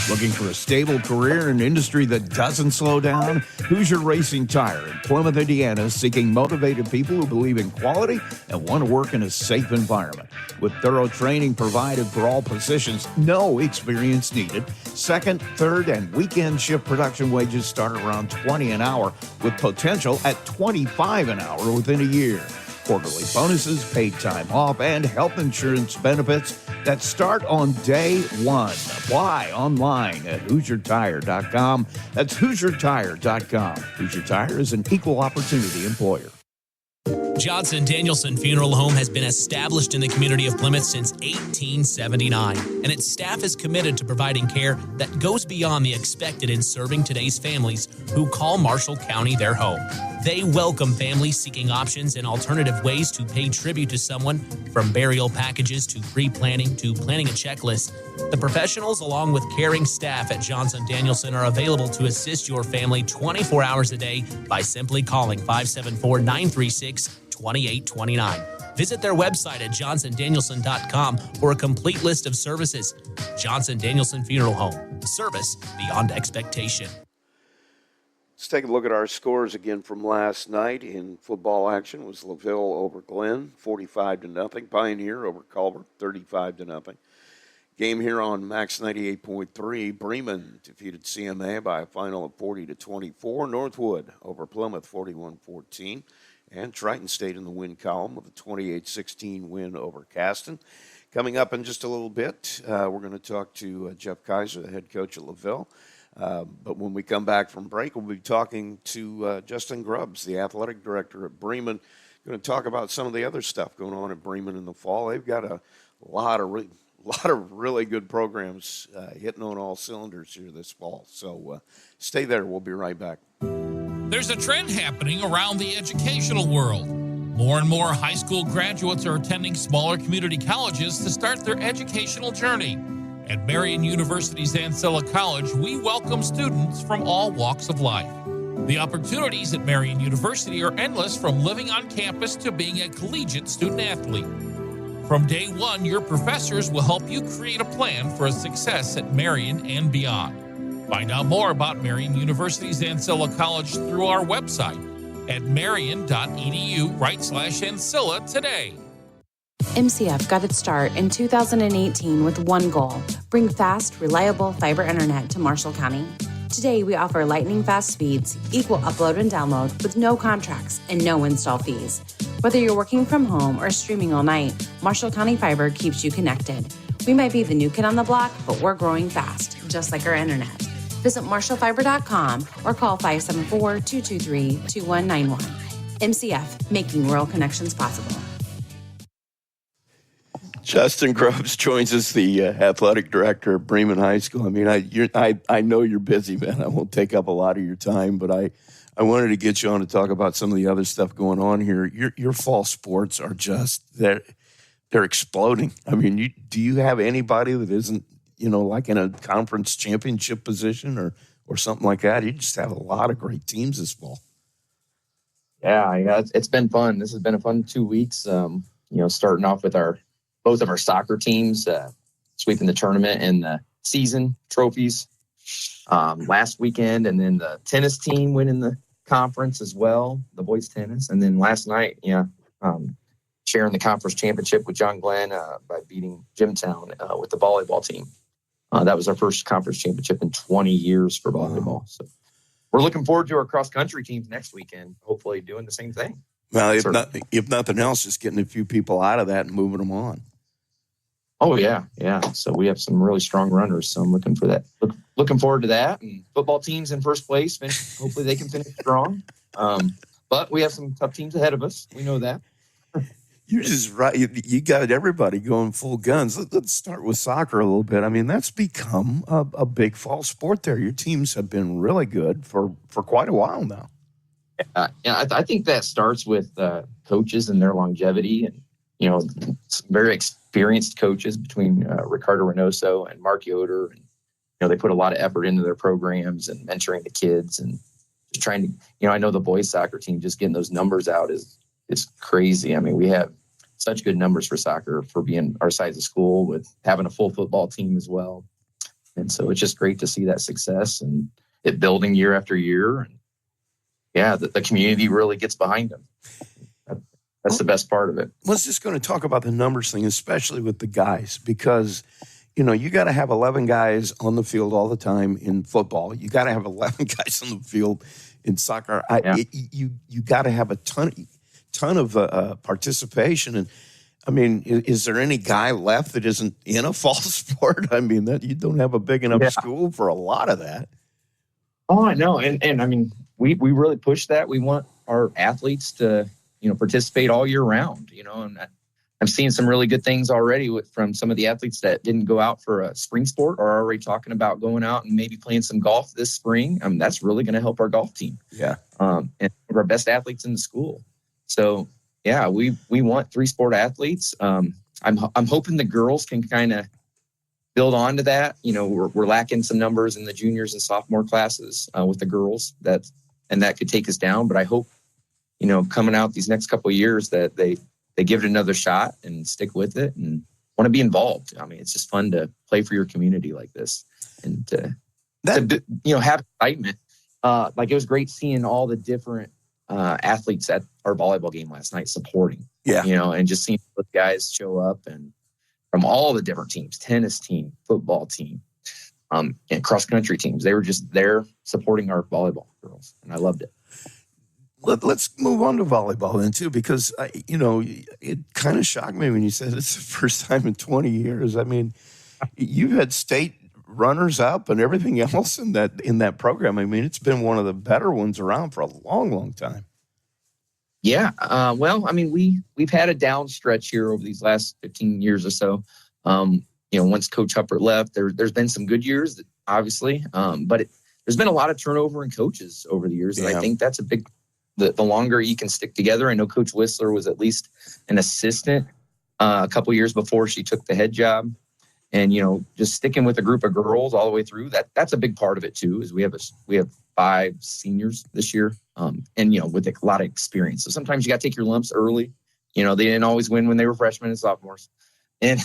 Looking for a stable career in an industry that doesn't slow down? Hoosier Racing Tire in Plymouth, Indiana is seeking motivated people who believe in quality and want to work in a safe environment. With thorough training provided for all positions, no experience needed. Second, third, and weekend shift production wages start around $20 an hour, with potential at $25 an hour within a year. Quarterly bonuses, paid time off, and health insurance benefits that start on day one. Apply online at HoosierTire.com. That's HoosierTire.com. Hoosier Tire is an equal opportunity employer. Johnson Danielson Funeral Home has been established in the community of Plymouth since 1879, and its staff is committed to providing care that goes beyond the expected in serving today's families who call Marshall County their home. They welcome families seeking options and alternative ways to pay tribute to someone, from burial packages to pre-planning to planning a checklist. The professionals, along with caring staff at Johnson Danielson, are available to assist your family 24 hours a day by simply calling 574-936-2829. Visit their website at johnsondanielson.com for a complete list of services. Johnson Danielson Funeral Home. Service beyond expectation. Let's take a look at our scores again from last night in football action. It was LaVille over Glenn, 45-0. Pioneer over Culver, 35-0. Game here on Max 98.3. Bremen defeated CMA by a final of 40-24. Northwood over Plymouth, 41-14. And Triton stayed in the win column with a 28-16 win over Caston. Coming up in just a little bit, we're going to talk to Jeff Kaiser, the head coach at LaVille. But when we come back from break, we'll be talking to Justin Grubbs, the athletic director at Bremen. Going to talk about some of the other stuff going on at Bremen in the fall. They've got a lot of really good programs hitting on all cylinders here this fall. So stay there. We'll be right back. There's a trend happening around the educational world. More and more high school graduates are attending smaller community colleges to start their educational journey. At Marian University's Ancilla College, we welcome students from all walks of life. The opportunities at Marian University are endless, from living on campus to being a collegiate student-athlete. From day one, your professors will help you create a plan for a success at Marian and beyond. Find out more about Marian University's Ancilla College through our website at marian.edu/Ancilla today. MCF got its start in 2018 with one goal: bring fast, reliable fiber internet to Marshall County. Today, we offer lightning fast speeds, equal upload and download with no contracts and no install fees. Whether you're working from home or streaming all night, Marshall County Fiber keeps you connected. We might be the new kid on the block, but we're growing fast, just like our internet. Visit marshallfiber.com or call 574-223-2191. MCF, making rural connections possible. Justin Grubbs joins us, the athletic director of Bremen High School. I mean, I know you're busy, man. I won't take up a lot of your time, but I wanted to get you on to talk about some of the other stuff going on here. Your fall sports are just they're exploding. I mean, do you have anybody that isn't, like in a conference championship position or something like that? You just have a lot of great teams this fall. Yeah, it's been fun. This has been a fun 2 weeks. Starting off with both of our soccer teams sweeping the tournament and the season trophies last weekend, and then the tennis team winning the conference as well, the boys tennis. And then last night, sharing the conference championship with John Glenn by beating Jimtown with the volleyball team. That was our first conference championship in 20 years for volleyball. So we're looking forward to our cross-country teams next weekend, hopefully doing the same thing. Well, if nothing else, just getting a few people out of that and moving them on. Oh, yeah. So we have some really strong runners, so I'm looking for that. Looking forward to that. And football team's in first place. Hopefully they can finish strong. But we have some tough teams ahead of us. We know that. You're just right. You got everybody going full guns. Let's start with soccer a little bit. I mean, that's become a big fall sport there. Your teams have been really good for quite a while now. I think that starts with coaches and their longevity, and some very experienced coaches between Ricardo Reynoso and Mark Yoder. And, they put a lot of effort into their programs and mentoring the kids and just trying to. I know the boys soccer team, just getting those numbers out is crazy. I mean, we have such good numbers for soccer for being our size of school, with having a full football team as well. And so it's just great to see that success and it building year after year. And yeah, the community really gets behind them. That's the best part of it. Let's just going to talk about the numbers thing, especially with the guys, because, you got to have 11 guys on the field all the time in football. You got to have 11 guys on the field in soccer. You got to have a ton of participation. And I mean, is there any guy left that isn't in a fall sport? I mean, that you don't have a big enough school for a lot of that. Oh, I know. And I mean, we really push that. We want our athletes to, participate all year round, and I'm seeing some really good things already from some of the athletes that didn't go out for a spring sport or are already talking about going out and maybe playing some golf this spring. That's really going to help our golf team. Yeah. And our best athletes in the school. So yeah, we want 3-sport athletes. I'm hoping the girls can kind of build on to that. We're lacking some numbers in the juniors and sophomore classes with the girls that could take us down. But I hope, coming out these next couple of years that they give it another shot and stick with it and want to be involved. I mean, it's just fun to play for your community like this and to have excitement. Like it was great seeing all the different athletes at our volleyball game last night supporting, and just seeing those guys show up and from all the different teams, tennis team, football team, and cross country teams. They were just there supporting our volleyball girls, and I loved it. Let's move on to volleyball then too, because it kind of shocked me when you said it's the first time in 20 years. I mean, you've had state runners up and everything else in that program. I mean, it's been one of the better ones around for a long, long time. Yeah. Well, I mean, we've had a down stretch here over these last 15 years or so. Once Coach Huppert left, there's been some good years, obviously, but there's been a lot of turnover in coaches over the years, and I think that's a big. The longer you can stick together. I know Coach Whistler was at least an assistant a couple years before she took the head job. And, just sticking with a group of girls all the way through, that's a big part of it too, is we have 5 seniors this year. And, with a lot of experience. So sometimes you got to take your lumps early. They didn't always win when they were freshmen and sophomores. And,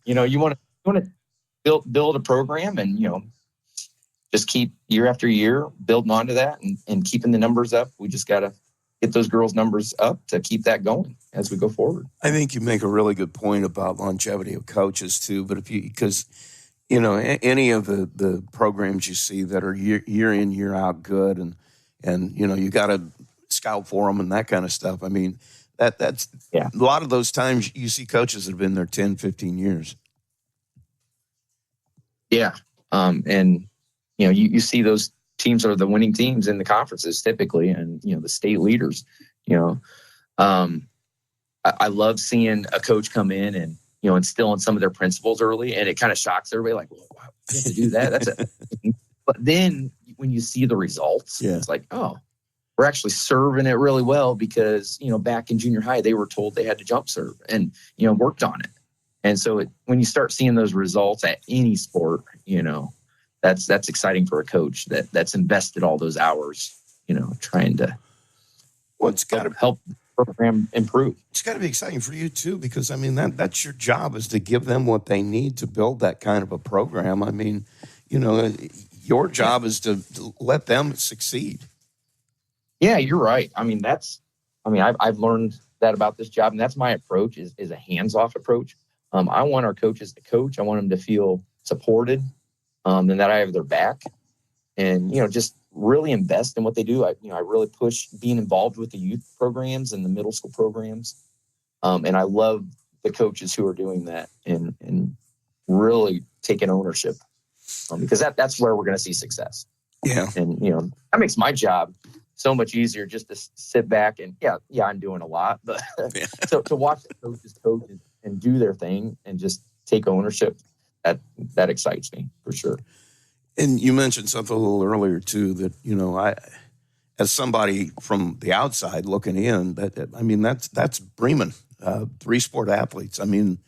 you want to build a program and, just keep year after year building onto that and keeping the numbers up. We just got to get those girls' numbers up to keep that going as we go forward. I think you make a really good point about longevity of coaches too. But because any of the programs you see that are year in, year out good and you got to scout for them and that kind of stuff. I mean, that's a lot of those times you see coaches that have been there 10, 15 years. Yeah. And, you see those teams are the winning teams in the conferences typically, and, the state leaders, I love seeing a coach come in and, instill in some of their principles early, and it kind of shocks everybody like, well, wow, you have to do that. But then when you see the results, it's like, oh, we're actually serving it really well because, back in junior high, they were told they had to jump serve and, worked on it. And so when you start seeing those results at any sport, that's exciting for a coach that's invested all those hours, trying to it's got to help the program improve. It's got to be exciting for you too, because I mean that's your job, is to give them what they need to build that kind of a program. I mean, your job is to let them succeed. Yeah, you're right. I mean, I've learned that about this job, and that's my approach is a hands-off approach. I want our coaches to coach. I want them to feel supported. And that I have their back, and just really invest in what they do. I really push being involved with the youth programs and the middle school programs, and I love the coaches who are doing that and really taking ownership, because that's where we're going to see success. Yeah, and that makes my job so much easier just to sit back and I'm doing a lot, but to watch the coaches coach and do their thing and just take ownership. That excites me for sure. And you mentioned something a little earlier too, that I, as somebody from the outside looking in, that's Bremen, 3-sport athletes. I mean,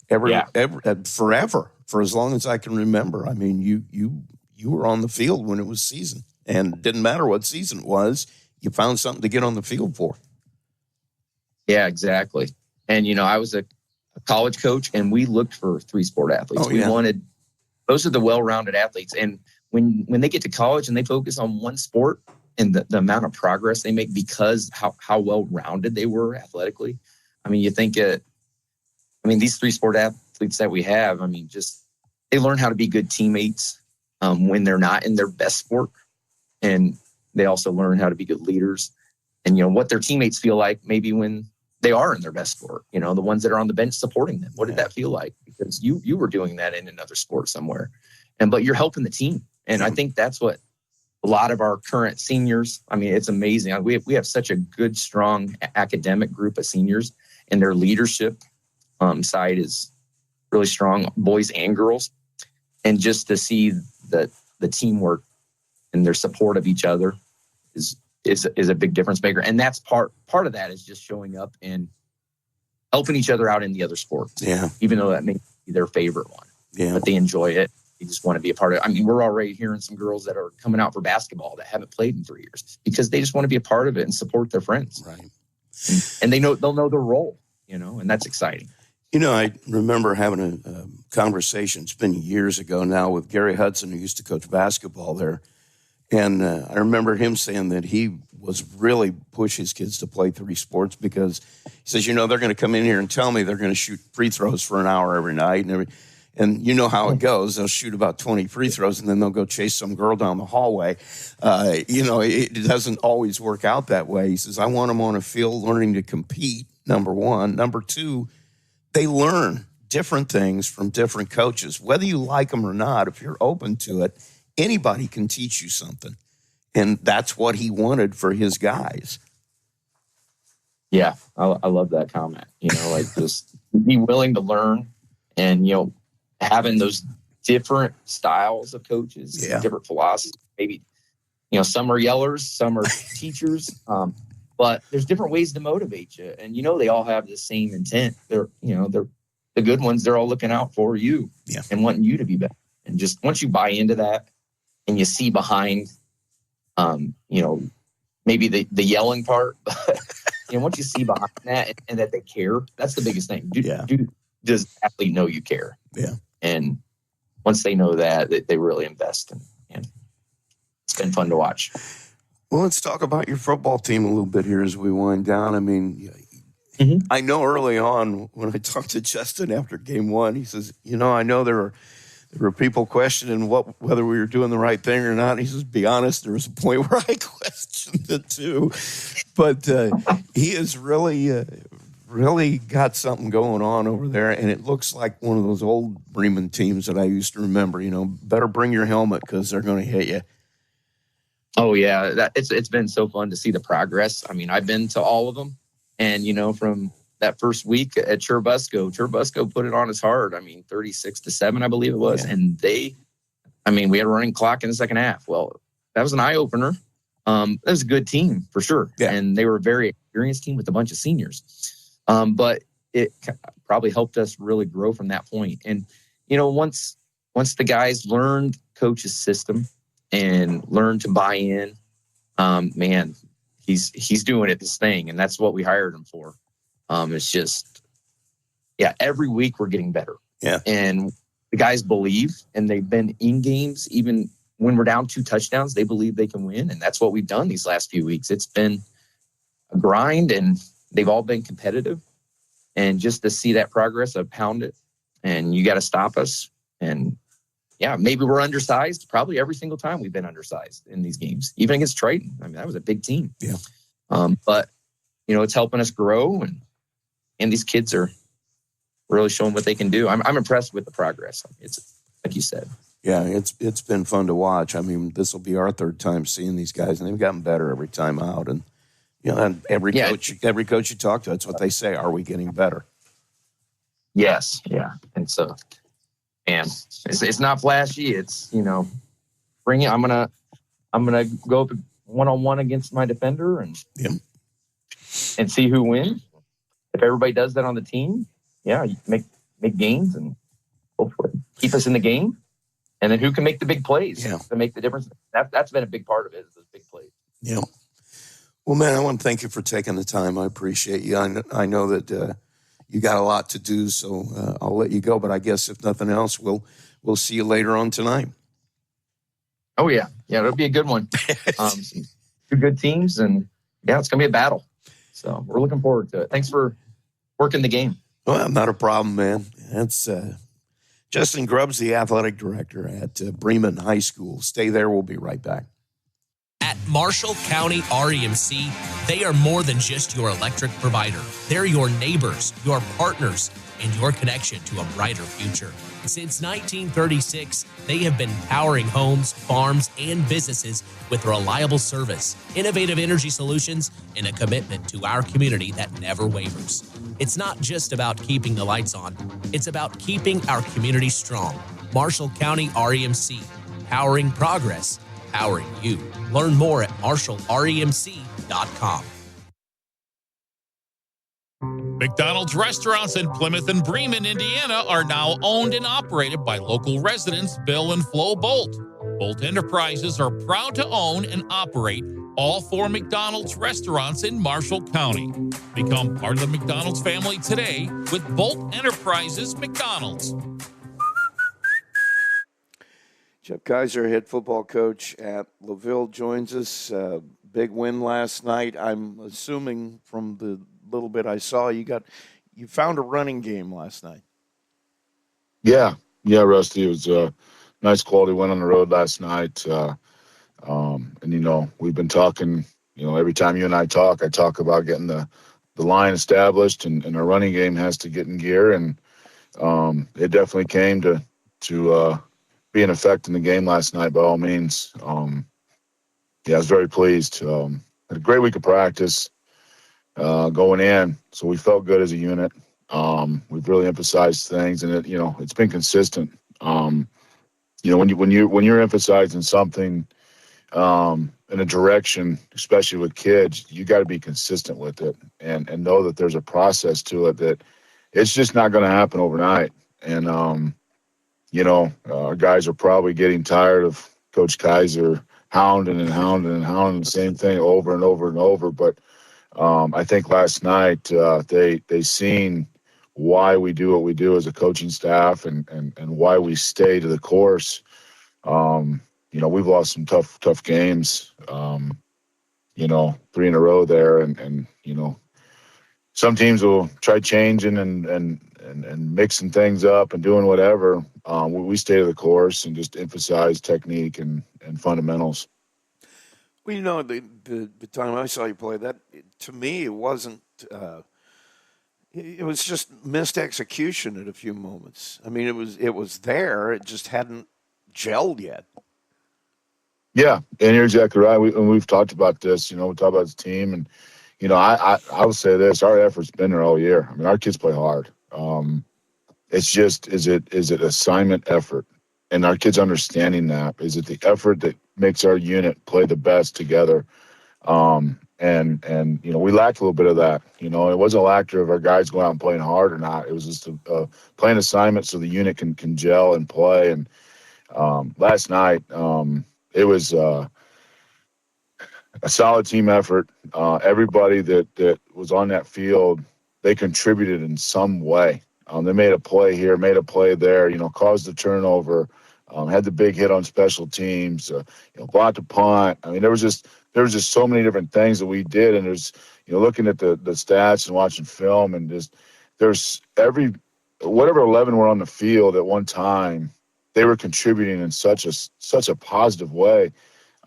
forever, for as long as I can remember. I mean, you were on the field when it was season, and it didn't matter what season it was. You found something to get on the field for. Yeah, exactly. And I was a college coach, and we looked for 3-sport athletes. We wanted those are the well-rounded athletes. And when they get to college and they focus on one sport and the amount of progress they make because how well-rounded they were athletically, I mean, you think these 3 sport athletes that we have, I mean, just they learn how to be good teammates when they're not in their best sport. And they also learn how to be good leaders and, what their teammates feel like maybe when they are in their best sport, the ones that are on the bench supporting them. What did that feel like? Because you were doing that in another sport somewhere, but you're helping the team. And I think that's what a lot of our current seniors, I mean, it's amazing. We have such a good, strong academic group of seniors, and their leadership side is really strong, boys and girls. And just to see the teamwork and their support of each other is a big difference maker. And that's part of that is just showing up and helping each other out in the other sports. Yeah. Even though that may be their favorite one. Yeah. But they enjoy it. They just want to be a part of it. I mean, we're already hearing some girls that are coming out for basketball that haven't played in 3 years because they just want to be a part of it and support their friends. Right. And they'll know their role, and that's exciting. I remember having a conversation, it's been years ago now, with Gary Hudson, who used to coach basketball there. And I remember him saying that he was really push his kids to play 3 sports because he says, they're going to come in here and tell me they're going to shoot free throws for an hour every night. And you know how it goes. They'll shoot about 20 free throws and then they'll go chase some girl down the hallway. It doesn't always work out that way. He says, I want them on a field learning to compete, number one. Number two, they learn different things from different coaches. Whether you like them or not, if you're open to it, anybody can teach you something. And that's what he wanted for his guys. Yeah, I love that comment. Just be willing to learn and, having those different styles of coaches, different philosophies. Maybe, some are yellers, some are teachers, but there's different ways to motivate you. And, they all have the same intent. They're the good ones. They're all looking out for you and wanting you to be better. And just once you buy into that and you see behind, maybe the yelling part, but, once you see behind that and that they care, that's the biggest thing. Does the athlete know you care? Yeah. And once they know that, they really invest. And it's been fun to watch. Well, let's talk about your football team a little bit here as we wind down. I mean, I know early on when I talked to Justin after game 1, he says, I know there were people questioning whether we were doing the right thing or not. He says, be honest, there was a point where I questioned it too. But he has really got something going on over there, and it looks like one of those old Bremen teams that I used to remember. Better bring your helmet because they're going to hit you. Oh yeah, it's been so fun to see the progress. I mean, I've been to all of them, and from that first week at Churubusco put it on as hard. I mean, 36-7, I believe it was, and we had a running clock in the second half. Well, that was an eye opener. That was a good team for sure, and they were a very experienced team with a bunch of seniors. But it probably helped us really grow from that point. And, once the guys learned coach's system and learned to buy in, man, he's doing his thing. And that's what we hired him for. It's just, every week we're getting better. Yeah. And the guys believe, and they've been in games, even when we're down 2 touchdowns, they believe they can win. And that's what we've done these last few weeks. It's been a grind, and they've all been competitive, and just to see that progress, I've pounded it, and you got to stop us. And maybe we're undersized. Probably every single time we've been undersized in these games, even against Triton. I mean, that was a big team. Yeah. But it's helping us grow, and these kids are really showing what they can do. I'm impressed with the progress. It's like you said. Yeah, it's been fun to watch. I mean, this will be our 3rd time seeing these guys, and they've gotten better every time out. And and every coach you talk to, that's what they say. Are we getting better? Yes, yeah. And so, man, it's not flashy. It's bring it. I'm gonna go up 1-on-1 against my defender and see who wins. If everybody does that on the team, you make gains and hopefully keep us in the game. And then who can make the big plays to make the difference? That's been a big part of it, is those big plays. Yeah. Well, man, I want to thank you for taking the time. I appreciate you. I know that you got a lot to do, so I'll let you go. But I guess if nothing else, we'll see you later on tonight. Oh yeah, it'll be a good one. Two good teams, and it's gonna be a battle. So we're looking forward to it. Thanks for working the game. Well, not a problem, man. That's Justin Grubbs, the athletic director at Bremen High School. Stay there. We'll be right back. At Marshall County REMC, they are more than just your electric provider. They're your neighbors, your partners, and your connection to a brighter future. Since 1936, they have been powering homes, farms, and businesses with reliable service, innovative energy solutions, and a commitment to our community that never wavers. It's not just about keeping the lights on. It's about keeping our community strong. Marshall County REMC, powering progress, powering you. Learn more at marshallremc.com. McDonald's restaurants in Plymouth and Bremen, Indiana are now owned and operated by local residents Bill and Flo Bolt. Bolt Enterprises are proud to own and operate all 4 McDonald's restaurants in Marshall County. Become part of the McDonald's family today with Bolt Enterprises McDonald's. Jeff Kaiser, head football coach at LaVille, joins us. Big win last night. I'm assuming from the little bit I saw, you found a running game last night. Yeah, Rusty. It was a nice quality win on the road last night. And we've been talking. Every time you and I talk about getting the line established, and our running game has to get in gear. And it definitely came to be an effect in the game last night. By all means, I was very pleased. Had a great week of practice. Going in, so we felt good as a unit. We've really emphasized things, and it's been consistent. When you're emphasizing something in a direction, especially with kids, you got to be consistent with it and know that there's a process to it, that it's just not going to happen overnight. And our guys are probably getting tired of Coach Kaiser hounding the same thing over and over and over, but I think last night they seen why we do what we do as a coaching staff, and why we stay to the course. We've lost some tough games, 3 in a row there, and some teams will try changing and mixing things up and doing whatever. We stay to the course and just emphasize technique and fundamentals. Well, the time I saw you play, that to me it wasn't. It was just missed execution at a few moments. I mean, it was there. It just hadn't gelled yet. Yeah, and you're exactly right. We've talked about this. We talk about the team, and I will say this: our effort's been there all year. I mean, our kids play hard. It's just is it assignment effort, and our kids understanding that. Is it the effort that makes our unit play the best together? And we lacked a little bit of that. It wasn't a factor of our guys going out and playing hard or not. It was just a playing assignment so the unit can gel and play. And last night it was a solid team effort. Everybody that was on that field, they contributed in some way. They made a play here, made a play there, caused a turnover, had the big hit on special teams, blocked a punt. I mean, there was just so many different things that we did. And there's, looking at the stats and watching film, and just there's whatever 11 were on the field at one time, they were contributing in such a positive way.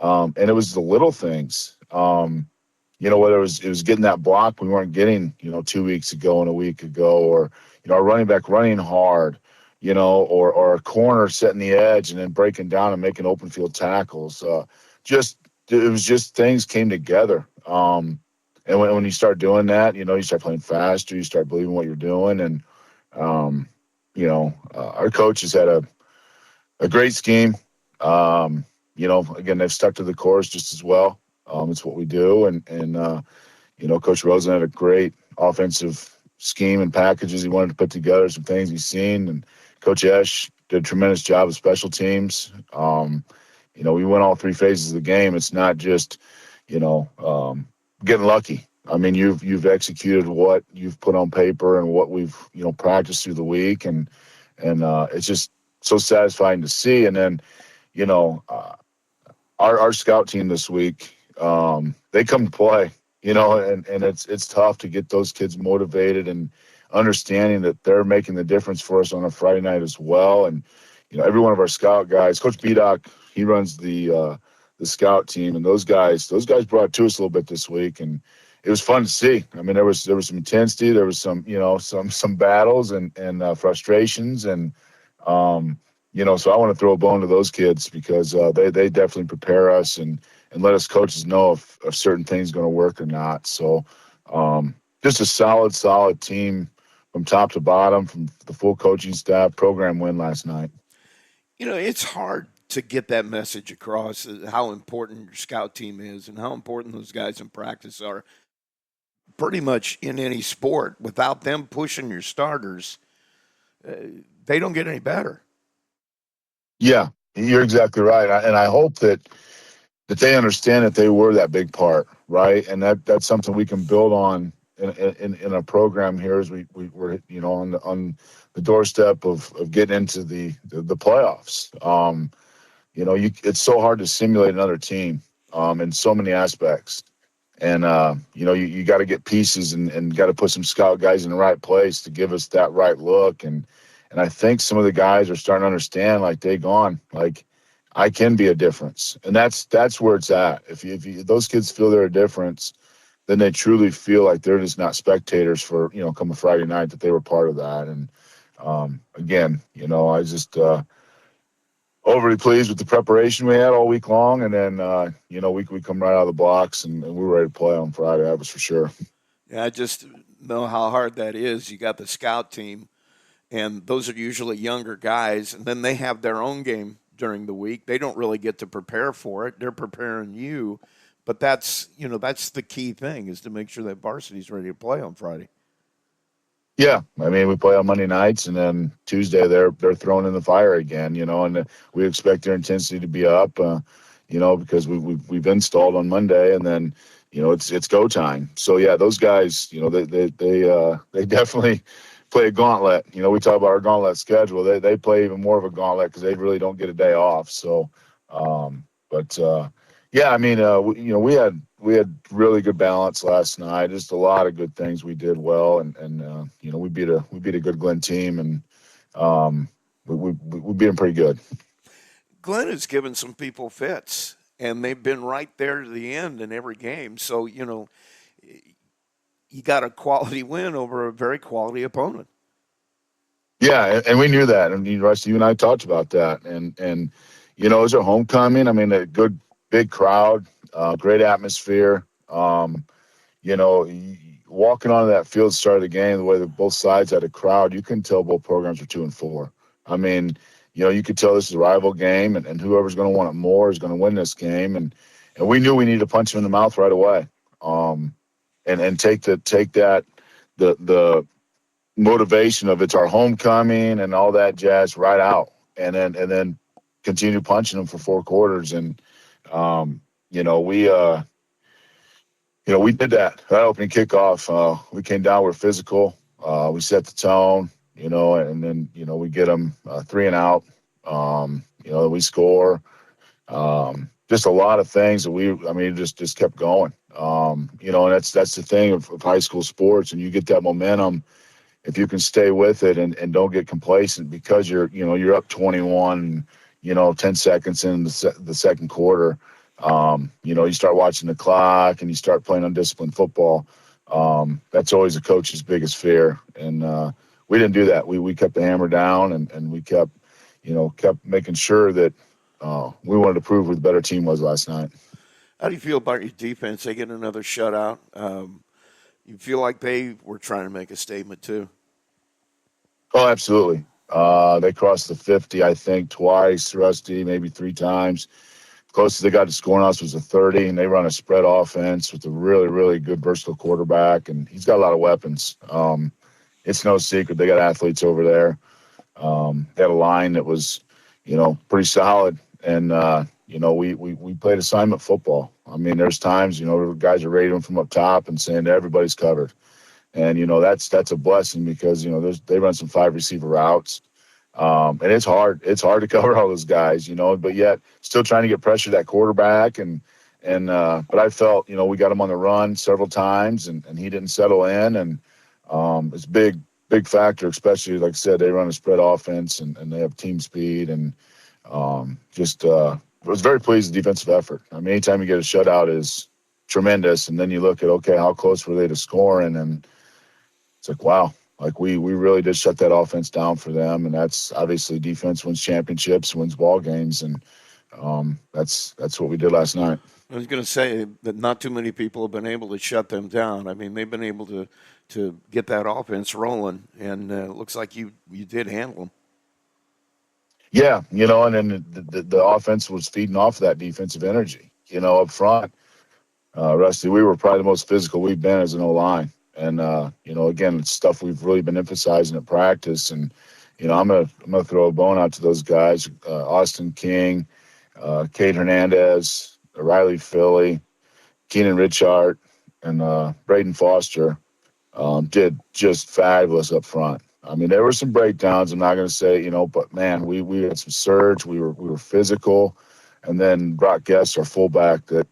And it was the little things, whether it was getting that block we weren't getting, 2 weeks ago and a week ago, or, our running back running hard, or a corner setting the edge and then breaking down and making open field tackles. It was just things came together. And when you start doing that, you start playing faster, you start believing what you're doing. And, our coach has had a great scheme. Again, they've stuck to the course just as well. It's what we do. And Coach Rosen had a great offensive scheme and packages he wanted to put together, some things he's seen. And Coach Esch did a tremendous job of special teams. We won all 3 phases of the game. It's not just, getting lucky. I mean, you've executed what you've put on paper and what we've, practiced through the week. And it's just so satisfying to see. And then, our scout team this week, they come to play, and it's tough to get those kids motivated and understanding that they're making the difference for us on a Friday night as well. And, every one of our scout guys, Coach Bedock, he runs the scout team, and those guys brought it to us a little bit this week, and it was fun to see. I mean, there was some intensity, there was some some battles and frustrations, and so I want to throw a bone to those kids because they definitely prepare us and let us coaches know if certain things going to work or not. So just a solid team from top to bottom, from the full coaching staff. Program win last night. It's hard to get that message across, how important your scout team is and how important those guys in practice are. Pretty much in any sport, without them pushing your starters, they don't get any better. Yeah, you're exactly right. And I hope that they understand that they were that big part, right? And that's something we can build on in a program here as we're on the doorstep of getting into the playoffs. It's so hard to simulate another team in so many aspects. And, you got to get pieces and got to put some scout guys in the right place to give us that right look. And I think some of the guys are starting to understand, like, I can be a difference. And that's where it's at. If those kids feel they're a difference, then they truly feel like they're just not spectators for, come a Friday night, that they were part of that. And, again, I just overly pleased with the preparation we had all week long. And then, we come right out of the blocks and we're ready to play on Friday. That was for sure. Yeah, I just know how hard that is. You got the scout team, and those are usually younger guys, and then they have their own game during the week. They don't really get to prepare for it. They're preparing you. But that's the key thing, is to make sure that varsity's ready to play on Friday. Yeah, I mean, we play on Monday nights, and then Tuesday they're thrown in the fire again, and we expect their intensity to be up, because we've installed on Monday, and then it's go time. So yeah, those guys, they definitely play a gauntlet. We talk about our gauntlet schedule. They play even more of a gauntlet because they really don't get a day off. So, yeah, I mean, we had really good balance last night. Just a lot of good things we did well, and we beat a good Glenn team, and we beat them pretty good. Glenn has given some people fits, and they've been right there to the end in every game. So you got a quality win over a very quality opponent. Yeah, and we knew that, and Russ, you and I talked about that, and it was a homecoming. I mean, a good big crowd, great atmosphere. Walking onto that field at the start of the game, the way that both sides had a crowd, you can tell both programs are 2-4. I mean, you could tell this is a rival game, and whoever's going to want it more is going to win this game. And we knew we needed to punch him in the mouth right away, and take that the motivation of it's our homecoming and all that jazz right out, and then continue punching them for 4 quarters. And we did that opening kickoff. We came down, we're physical. We set the tone, and then, we get them 3 and out. We score. Just a lot of things that just kept going. And that's the thing of high school sports, and you get that momentum if you can stay with it and don't get complacent because you're up 21, 10 seconds in the second quarter. You start watching the clock and you start playing undisciplined football. That's always a coach's biggest fear. And we didn't do that. We kept the hammer down, and we kept making sure that we wanted to prove who the better team was last night. How do you feel about your defense? They get another shutout. You feel like they were trying to make a statement too? Oh, absolutely. They crossed the 50, I think, twice, Rusty, maybe 3 times. Closest they got to scoring us was a 30, and they run a spread offense with a really, really good versatile quarterback, and he's got a lot of weapons. It's no secret they got athletes over there. They had a line that was, pretty solid, and You know, we played assignment football. I mean, there's times, you know, guys are rating them from up top and saying everybody's covered. And, you know, that's a blessing because, you know, they run some 5 receiver routes. And it's hard. It's hard to cover all those guys, you know, but yet still trying to get pressure to that quarterback. But I felt, you know, we got him on the run several times and he didn't settle in. And it's a big factor, especially, like I said, they run a spread offense and they have team speed. And I was very pleased with the defensive effort. I mean, anytime you get a shutout is tremendous. And then you look at, okay, how close were they to scoring? And it's like, wow, like we really did shut that offense down for them. And that's obviously defense wins championships, wins ball games. And that's what we did last night. I was going to say that not too many people have been able to shut them down. I mean, they've been able to get that offense rolling, and it looks like you did handle them. Yeah, you know, and then the offense was feeding off of that defensive energy. You know, up front, Rusty, we were probably the most physical we've been as an O-line. And, you know, again, it's stuff we've really been emphasizing at practice. And, you know, I'm gonna throw a bone out to those guys, Austin King, Cade Hernandez, Riley Philly, Keenan Richard, and Braden Foster did just fabulous up front. I mean, there were some breakdowns. I'm not going to say, you know, but man, we had some surge. We were physical, and then Brock Guest, our fullback, that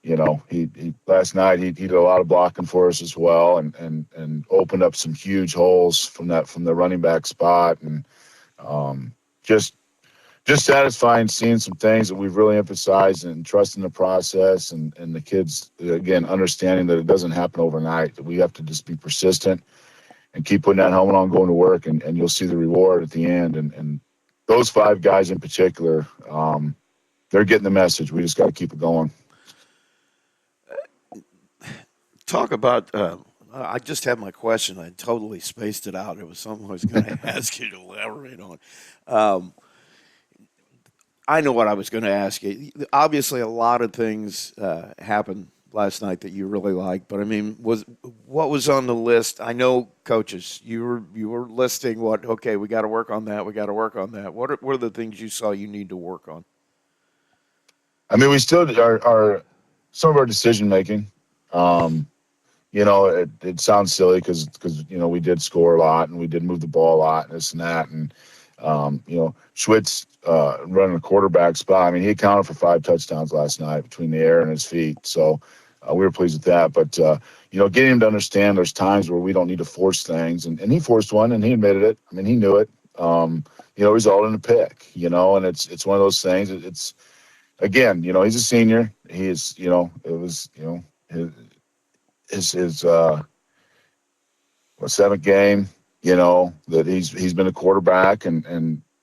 you know, he last night he did a lot of blocking for us as well, and opened up some huge holes from the running back spot, and just satisfying seeing some things that we've really emphasized and trusting the process, and the kids again understanding that it doesn't happen overnight. That we have to just be persistent and keep putting that helmet on, going to work, and you'll see the reward at the end. And those 5 guys in particular, they're getting the message. We just got to keep it going. Talk about, I just had my question. I totally spaced it out. It was something I was going to ask you to elaborate on. I know what I was going to ask you. Obviously, a lot of things happened last night that you really liked, but I mean, what was on the list? I know, coaches, you were listing what? Okay, we got to work on that. We got to work on that. What are the things you saw you need to work on? I mean, we still are some of our decision making. You know, it sounds silly because you know we did score a lot and we did move the ball a lot and this and that, and you know, Schwitz running a quarterback spot. I mean, he accounted for 5 touchdowns last night between the air and his feet. So we were pleased with that. But, you know, getting him to understand there's times where we don't need to force things. And he forced one, and he admitted it. I mean, he knew it. You know, resulted in a pick, you know, and it's one of those things. It's again, you know, he's a senior. He is, you know, it was, you know, his 7th game, you know, that he's been a quarterback,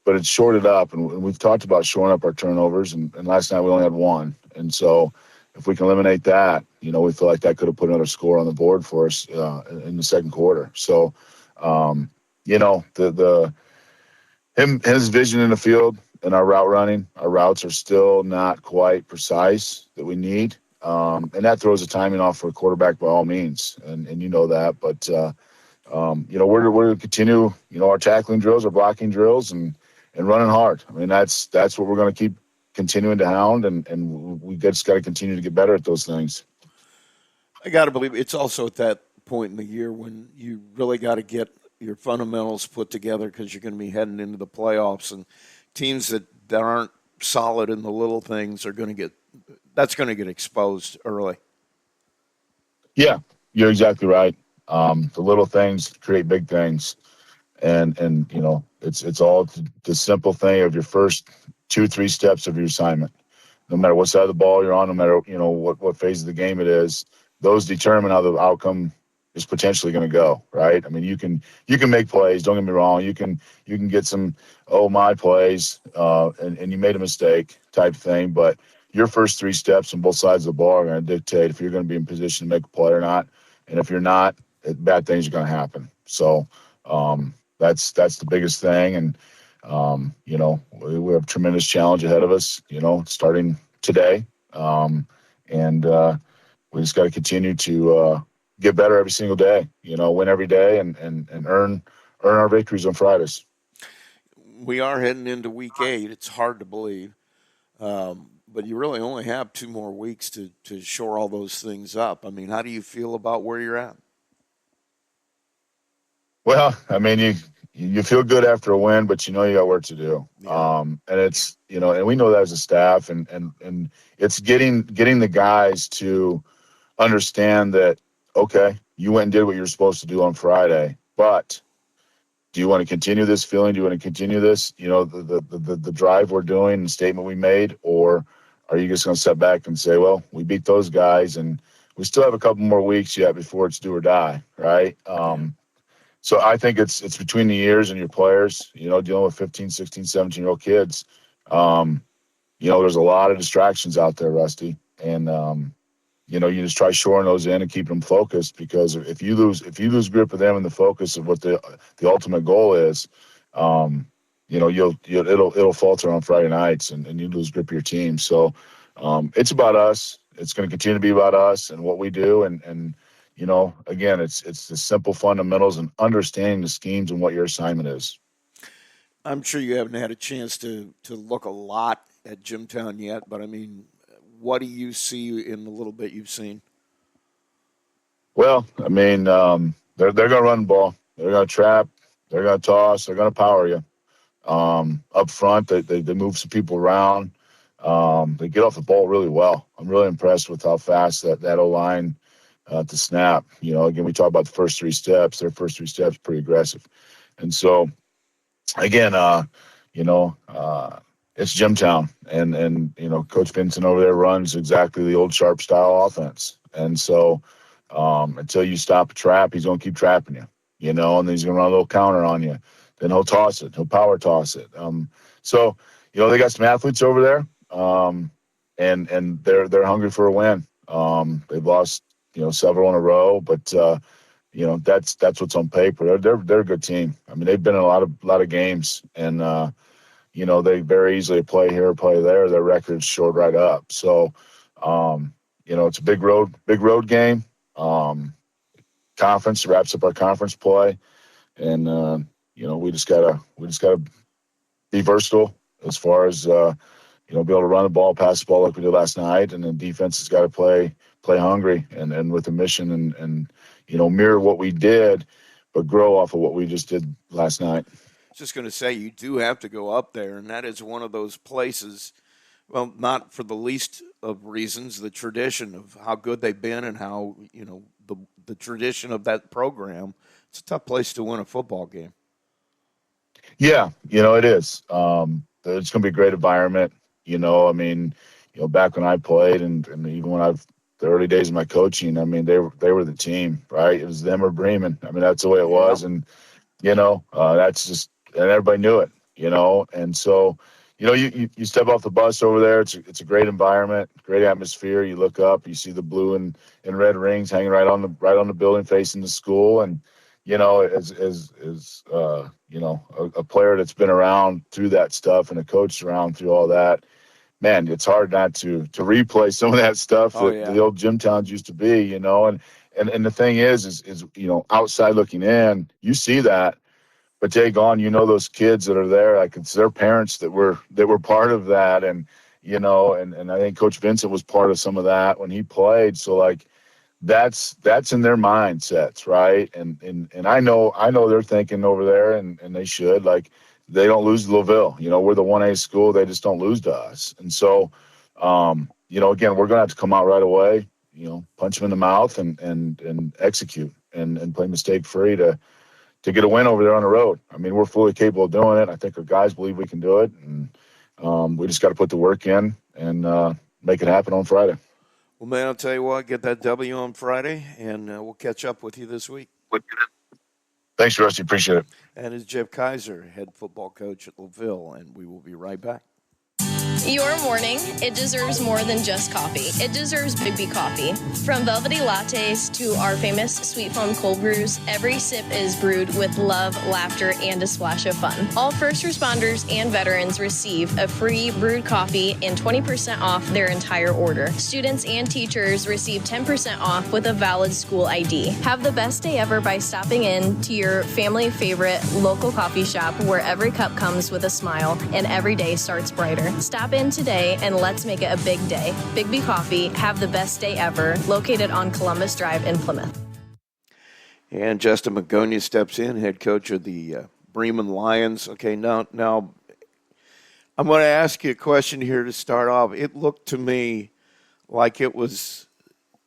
but it's shorted up, and we've talked about shoring up our turnovers, and last night we only had 1. And so if we can eliminate that, you know, we feel like that could have put another score on the board for us in the second quarter. So, you know, his vision in the field and our route running, our routes are still not quite precise that we need. And that throws the timing off for a quarterback by all means. And you know that, but, you know, we're going to continue, you know, our tackling drills, our blocking drills, and running hard. I mean, that's what we're going to keep continuing to hound, and we just got to continue to get better at those things. I got to believe it's also at that point in the year when you really got to get your fundamentals put together because you're going to be heading into the playoffs, and teams that aren't solid in the little things are going to get exposed early. Yeah, you're exactly right. The little things create big things, and you know, it's all the simple thing of your first 2-3 steps of your assignment. No matter what side of the ball you're on, no matter, you know, what phase of the game it is, those determine how the outcome is potentially going to go, right? I mean, you can make plays. Don't get me wrong. You can get some my plays, and you made a mistake type thing. But your first 3 steps on both sides of the ball are going to dictate if you're going to be in position to make a play or not. And if you're not, bad things are going to happen. So that's the biggest thing. And you know, we have a tremendous challenge ahead of us, you know, starting today. And we just got to continue to get better every single day, you know, win every day and earn our victories on Fridays. We are heading into week 8. It's hard to believe. But you really only have 2 more weeks to shore all those things up. I mean, how do you feel about where you're at? Well, I mean, you feel good after a win, but you know you got work to do. Yeah. And it's, and we know that as a staff, and it's getting the guys to understand that, okay, you went and did what you were supposed to do on Friday, but do you want to continue this feeling? Do you want to continue this, the drive we're doing, the statement we made, or are you just going to step back and say, well, we beat those guys and we still have a couple more weeks yet before it's do or die, right? So I think it's between the years and your players, dealing with 15, 16, 17-year-old kids. There's a lot of distractions out there, Rusty. And, you just try shoring those in and keeping them focused, because if you lose grip of them and the focus of what the ultimate goal is, it'll falter on Friday nights and you lose grip of your team. So it's about us. It's going to continue to be about us and what we do. And again, it's the simple fundamentals and understanding the schemes and what your assignment is. I'm sure you haven't had a chance to look a lot at Jimtown yet, but I mean, what do you see in the little bit you've seen? Well, I mean, they're going to run the ball. They're going to trap. They're going to toss. They're going to power you. Up front, they move some people around. They get off the ball really well. I'm really impressed with how fast that O-line to snap. Again, we talk about the first 3 steps. Their first 3 steps pretty aggressive. And so, again, it's Jimtown, and Coach Vincent over there runs exactly the old sharp style offense. And so until you stop a trap, he's going to keep trapping you, and then he's going to run a little counter on you. Then he'll toss it. He'll power toss it. So they got some athletes over there, and they're hungry for a win. They've lost, several in a row, but that's what's on paper. They're a good team. I mean, they've been in a lot of games, and they very easily play here, play there. Their record's short right up. So, it's a big road game. Conference wraps up our conference play, and we just gotta be versatile as far as be able to run the ball, pass the ball like we did last night, and then defense has got to play hungry and with a mission and mirror what we did, but grow off of what we just did last night. Just going to say, you do have to go up there, and that is one of those places, well, not for the least of reasons, the tradition of how good they've been and how, the tradition of that program. It's a tough place to win a football game. Yeah, it is. It's going to be a great environment. Back when I played and even when the early days of my coaching, I mean, they were the team, right? It was them or Bremen. I mean, that's the way it was. And, that's just, and everybody knew it, and so, you step off the bus over there. It's a great environment, great atmosphere. You look up, you see the blue and red rings hanging right on the building facing the school. And, as a player that's been around through that stuff and a coach around through all that, man, it's hard not to replay some of that stuff that the old Jimtowns used to be, and the thing is outside looking in, you see that, but Daggone, those kids that are there, like it's their parents that were part of that, and and I think Coach Vincent was part of some of that when he played. So like that's in their mindsets, right? And I know they're thinking over there, and they should, like, they don't lose to Laville. We're the 1A school. They just don't lose to us. And so, again, we're going to have to come out right away, punch them in the mouth and execute and play mistake free to get a win over there on the road. I mean, we're fully capable of doing it. I think our guys believe we can do it. And we just got to put the work in and make it happen on Friday. Well, man, I'll tell you what, get that W on Friday, and we'll catch up with you this week. Thanks, Rusty. Appreciate it. And it's Jeff Kaiser, head football coach at Laville, and we will be right back. Your morning, it deserves more than just coffee. It deserves Bigby coffee. From velvety lattes to our famous sweet foam cold brews, every sip is brewed with love, laughter, and a splash of fun. All first responders and veterans receive a free brewed coffee and 20% off their entire order. Students and teachers receive 10% off with a valid school ID. Have the best day ever by stopping in to your family favorite local coffee shop where every cup comes with a smile and every day starts brighter. Stop Stop in today and let's make it a big day. Bigby Coffee, have the best day ever, located on Columbus Drive in Plymouth. And Justin Magonia steps in, head coach of the Bremen Lions. Okay, now I'm going to ask you a question here to start off. It looked to me like it was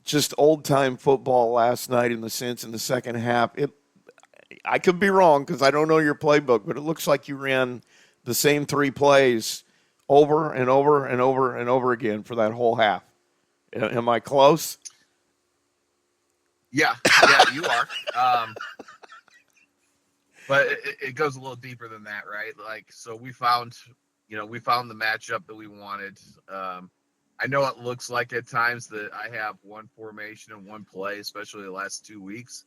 just old-time football last night in the sense in the second half. I could be wrong because I don't know your playbook, but it looks like you ran the same 3 plays over and over and over and over again for that whole half. Am I close? Yeah, you are. But it goes a little deeper than that, right? Like, so we found the matchup that we wanted. I know it looks like at times that I have one formation and one play, especially the last 2 weeks.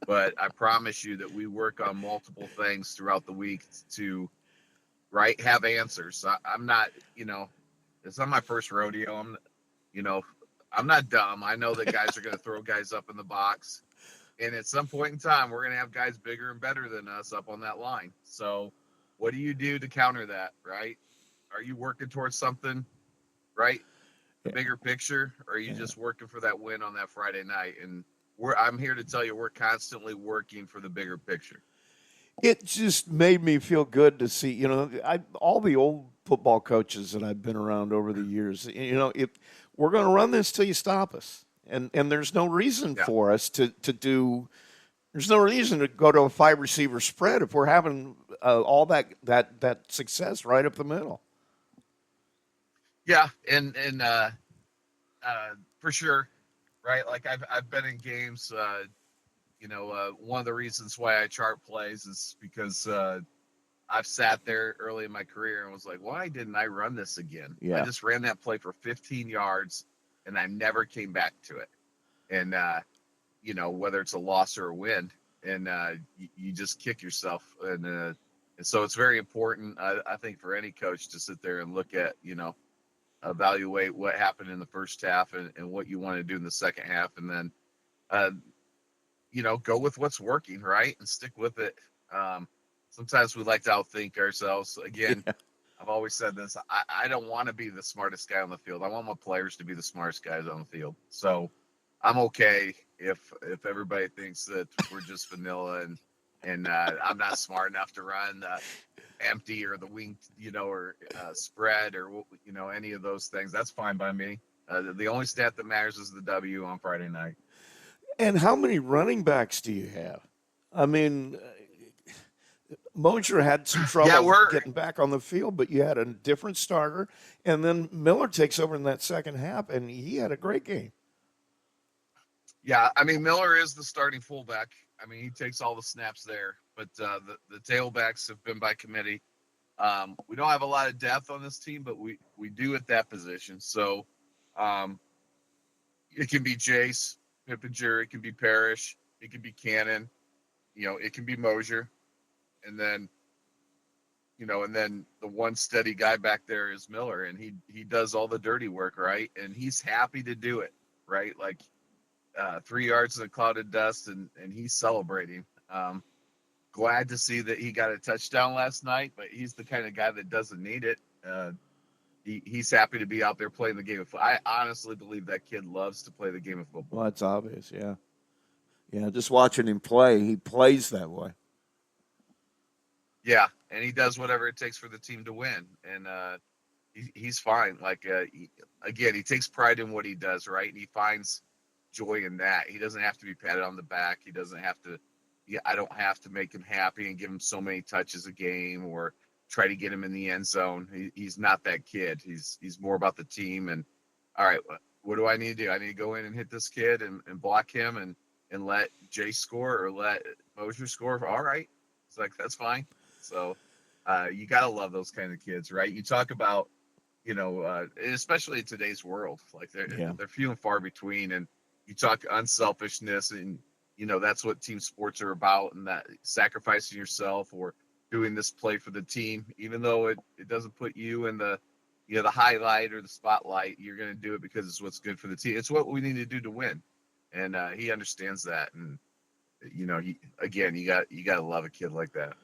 But I promise you that we work on multiple things throughout the week to, have answers. I'm not, it's not my first rodeo. I'm not dumb. I know that guys are going to throw guys up in the box. And at some point in time, we're going to have guys bigger and better than us up on that line. So what do you do to counter that, right? Are you working towards something, right? The bigger picture, or are you just working for that win on that Friday night? And I'm here to tell you we're constantly working for the bigger picture. It just made me feel good to see, all the old football coaches that I've been around over the years, if we're going to run this till you stop us. And there's no reason for us to do – there's no reason to go to a 5-receiver spread if we're having all that success right up the middle. Yeah, and for sure, right? Like I've been in games. One of the reasons why I chart plays is because I've sat there early in my career and was like, why didn't I run this again? Yeah. I just ran that play for 15 yards, and I never came back to it. And whether it's a loss or a win, and you just kick yourself. And so it's very important, I think, for any coach to sit there and look at, evaluate what happened in the first half and what you want to do in the second half. And then, go with what's working, right? And stick with it. Sometimes we like to outthink ourselves. Again, I've always said this. I don't want to be the smartest guy on the field. I want my players to be the smartest guys on the field. So I'm okay if everybody thinks that we're just vanilla and I'm not smart enough to run empty or the wing, or spread or, any of those things. That's fine by me. The only stat that matters is the W on Friday night. And how many running backs do you have? I mean, Mosier had some trouble getting back on the field, but you had a different starter. And then Miller takes over in that second half, and he had a great game. Yeah, I mean, Miller is the starting fullback. I mean, he takes all the snaps there. But the tailbacks have been by committee. We don't have a lot of depth on this team, but we do at that position. So it can be Jace Pippinger, it can be Parrish, it can be Cannon, it can be Mosier. And then, and then the one steady guy back there is Miller, and he does all the dirty work, right? And he's happy to do it, right? Like 3 yards in a cloud of dust, and he's celebrating. Glad to see that he got a touchdown last night, but he's the kind of guy that doesn't need it. He's happy to be out there playing the game of football. I honestly believe that kid loves to play the game of football. Well, that's obvious, yeah. Yeah, just watching him play, he plays that way. Yeah, and he does whatever it takes for the team to win, and he's fine. Like, again, he takes pride in what he does, right? And he finds joy in that. He doesn't have to be patted on the back. He doesn't have to I don't have to make him happy and give him so many touches a game or try to get him in the end zone. He's not that kid. He's more about the team. And all right, what do I need to do? I need to go in and hit this kid and block him and let Jay score or let Mosier score. All right. It's like, that's fine. So you got to love those kind of kids, right? You talk about, especially in today's world, like they're few and far between. And you talk unselfishness and, that's what team sports are about, and that sacrificing yourself or doing this play for the team, even though it doesn't put you in the highlight or the spotlight, you're going to do it because it's what's good for the team. It's what we need to do to win. And he understands that. And, you got to love a kid like that.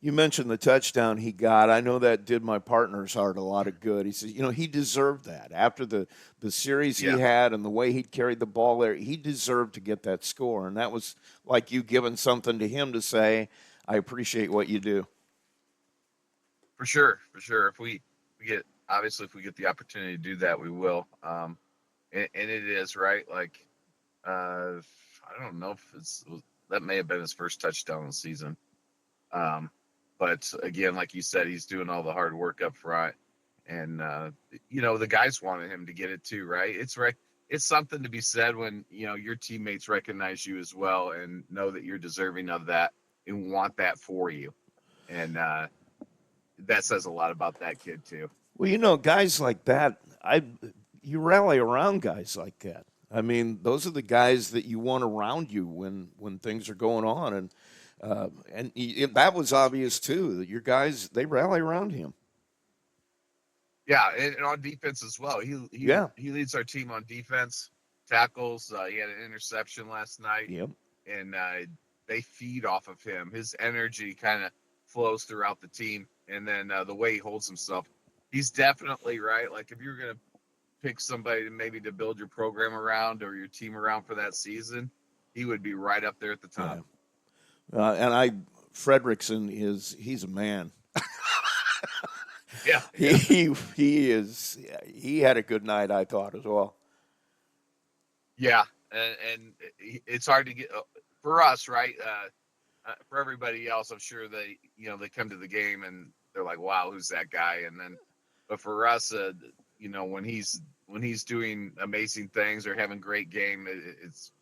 You mentioned the touchdown he got. I know that did my partner's heart a lot of good. He says, he deserved that. After the series he had and the way he carried the ball there, he deserved to get that score. And that was like you giving something to him to say, I appreciate what you do. For sure. If we get the opportunity to do that, we will. And it is right. Like, I don't know if that may have been his first touchdown of the season. But again, like you said, he's doing all the hard work up front, and the guys wanted him to get it too, right? It's something to be said when your teammates recognize you as well and know that you're deserving of that and want that for you, and that says a lot about that kid too. Well, guys like that, you rally around guys like that. I mean, those are the guys that you want around you when things are going on, and that was obvious too. That your guys, they rally around him. Yeah, and on defense as well. He leads our team on defense, tackles. He had an interception last night. Yep. And they feed off of him. His energy kind of flows throughout the team, and then the way he holds himself. He's definitely right. Like if you're gonna pick somebody to build your program around or your team around for that season, he would be right up there at the top. Yeah. Fredrickson he's a man. Yeah. He is. He had a good night, I thought, as well. Yeah, and it's hard to get for us, right? For everybody else, I'm sure they come to the game and they're like, "Wow, who's that guy?" And then, but for us, when he's doing amazing things or having great game, it's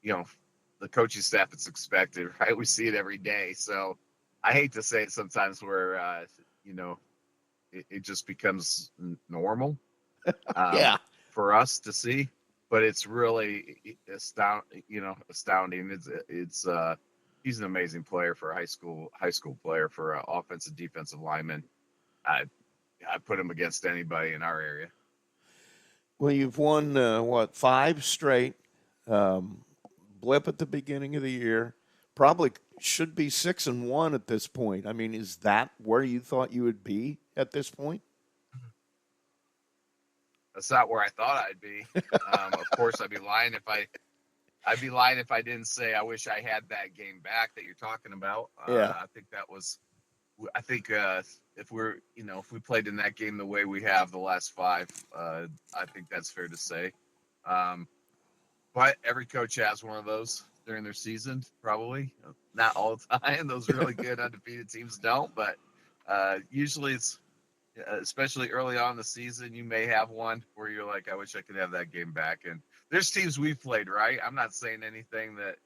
the coaching staff, it's expected, right? We see it every day. So I hate to say it sometimes where, it just becomes normal for us to see, but it's really astounding. It's he's an amazing player for a high school player for an offensive defensive lineman. I put him against anybody in our area. Well, you've won 5 straight. Blip at the beginning of the year. Probably should be 6-1 at this point. I mean, is that where you thought you would be at this point? That's not where I thought I'd be. Of course, I'd be lying if I didn't say I wish I had that game back that you're talking about. I think that was. I think if we played in that game the way we have the last 5, I think that's fair to say. But every coach has one of those during their season, probably. Not all the time. Those really good undefeated teams don't, but usually it's, especially early on in the season, you may have one where you're like, I wish I could have that game back. And there's teams we've played, right? I'm not saying anything that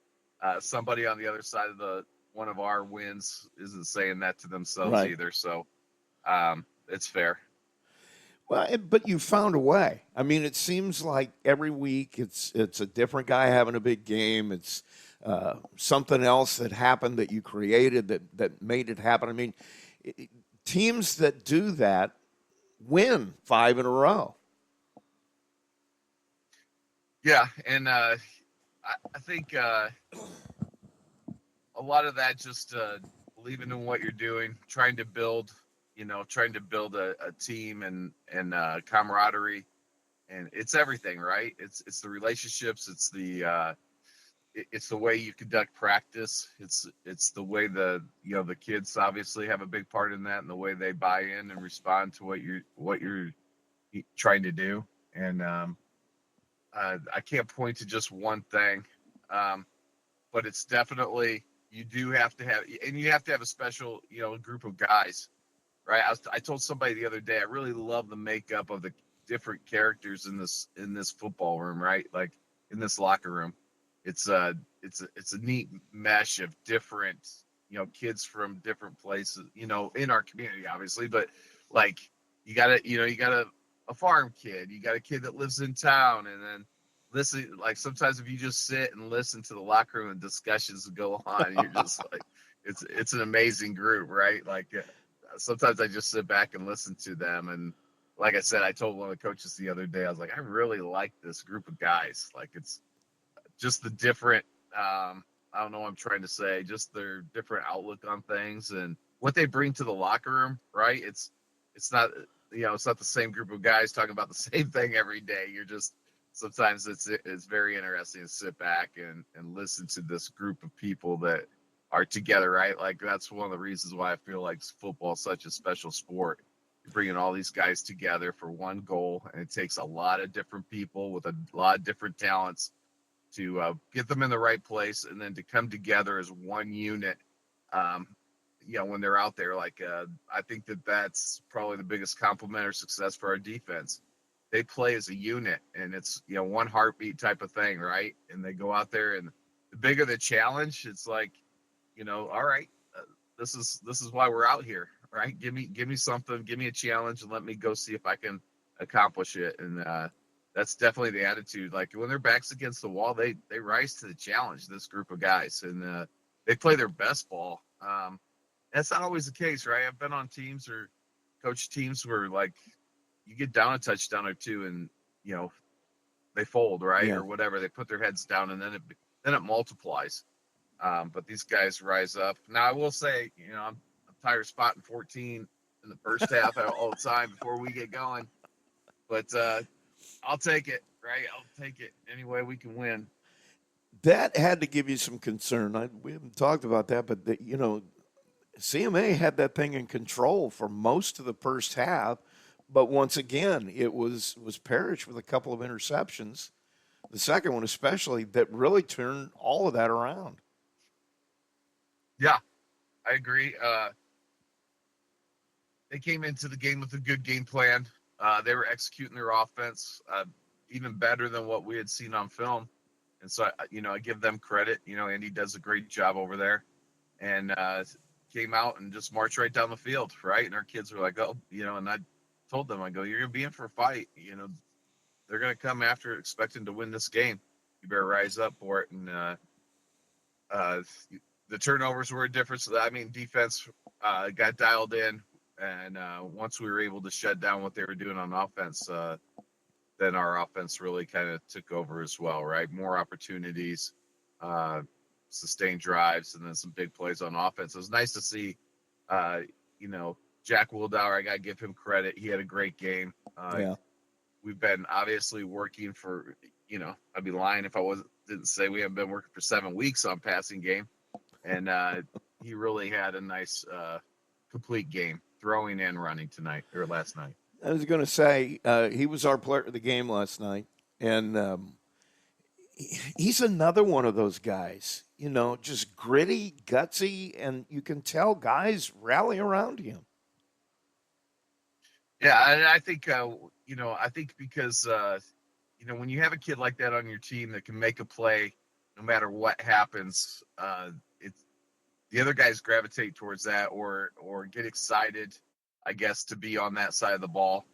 somebody on the other side of one of our wins isn't saying that to themselves either. So it's fair. Well, but you found a way. I mean, it seems like every week it's a different guy having a big game. It's something else that happened that you created that made it happen. I mean, teams that do that win 5 in a row. Yeah, and I think a lot of that just believing in what you're doing, trying to build a team and camaraderie, and it's everything, right? It's the relationships, it's the way you conduct practice, it's the way the kids obviously have a big part in that, and the way they buy in and respond to what you're trying to do. And I can't point to just one thing, but it's definitely you have to have a special group of guys. Right. I told somebody the other day, I really love the makeup of the different characters in this football room, right? Like in this locker room, it's a neat mesh of different, kids from different places, in our community, obviously, but like you got a farm kid, you got a kid that lives in town, and then listen, like sometimes if you just sit and listen to the locker room and discussions go on, you're just like, it's an amazing group, right? Like, sometimes I just sit back and listen to them. And like I said, I told one of the coaches the other day, I was like, I really like this group of guys. Like it's just the different, I don't know what I'm trying to say, just their different outlook on things and what they bring to the locker room, right? It's not, it's not the same group of guys talking about the same thing every day. You're just, sometimes it's very interesting to sit back and listen to this group of people that are together, right? Like that's one of the reasons why I feel like football is such a special sport. You're bringing all these guys together for one goal, and it takes a lot of different people with a lot of different talents to get them in the right place, and then to come together as one unit. When they're out there, I think that's probably the biggest compliment or success for our defense. They play as a unit, and it's one heartbeat type of thing, right? And they go out there, and the bigger the challenge, it's like, all right, this is why we're out here, right? Give me something, give me a challenge, and let me go see if I can accomplish it. And that's definitely the attitude. Like when their backs against the wall, they rise to the challenge. This group of guys, and they play their best ball. That's not always the case, right? I've been on teams or coached teams where like you get down a touchdown or two, and they fold, right, or whatever. They put their heads down, and then it multiplies. But these guys rise up. Now I will say, I'm tired of spotting 14 in the first half all the time before we get going. But I'll take it, right? I'll take it any way we can win. That had to give you some concern. We haven't talked about that, but CMA had that thing in control for most of the first half. But once again, it was Parrish with a couple of interceptions, the second one especially, that really turned all of that around. Yeah, I agree. They came into the game with a good game plan. They were executing their offense even better than what we had seen on film. And so, I give them credit. Andy does a great job over there. And came out and just marched right down the field, right? And our kids were like, oh, and I told them, I go, you're going to be in for a fight. They're going to come after expecting to win this game. You better rise up for it. And the turnovers were a difference. I mean, defense got dialed in. And once we were able to shut down what they were doing on offense, then our offense really kind of took over as well, right? More opportunities, sustained drives, and then some big plays on offense. It was nice to see, Jack Wildauer. I got to give him credit. He had a great game. We've been obviously working for, I'd be lying if I didn't say we haven't been working for 7 weeks on passing game. And he really had a nice complete game, throwing and running last night. I was going to say, he was our player of the game last night. And he's another one of those guys, just gritty, gutsy, and you can tell guys rally around him. Yeah, and I think, because, when you have a kid like that on your team that can make a play no matter what happens, the other guys gravitate towards that or get excited, I guess, to be on that side of the ball.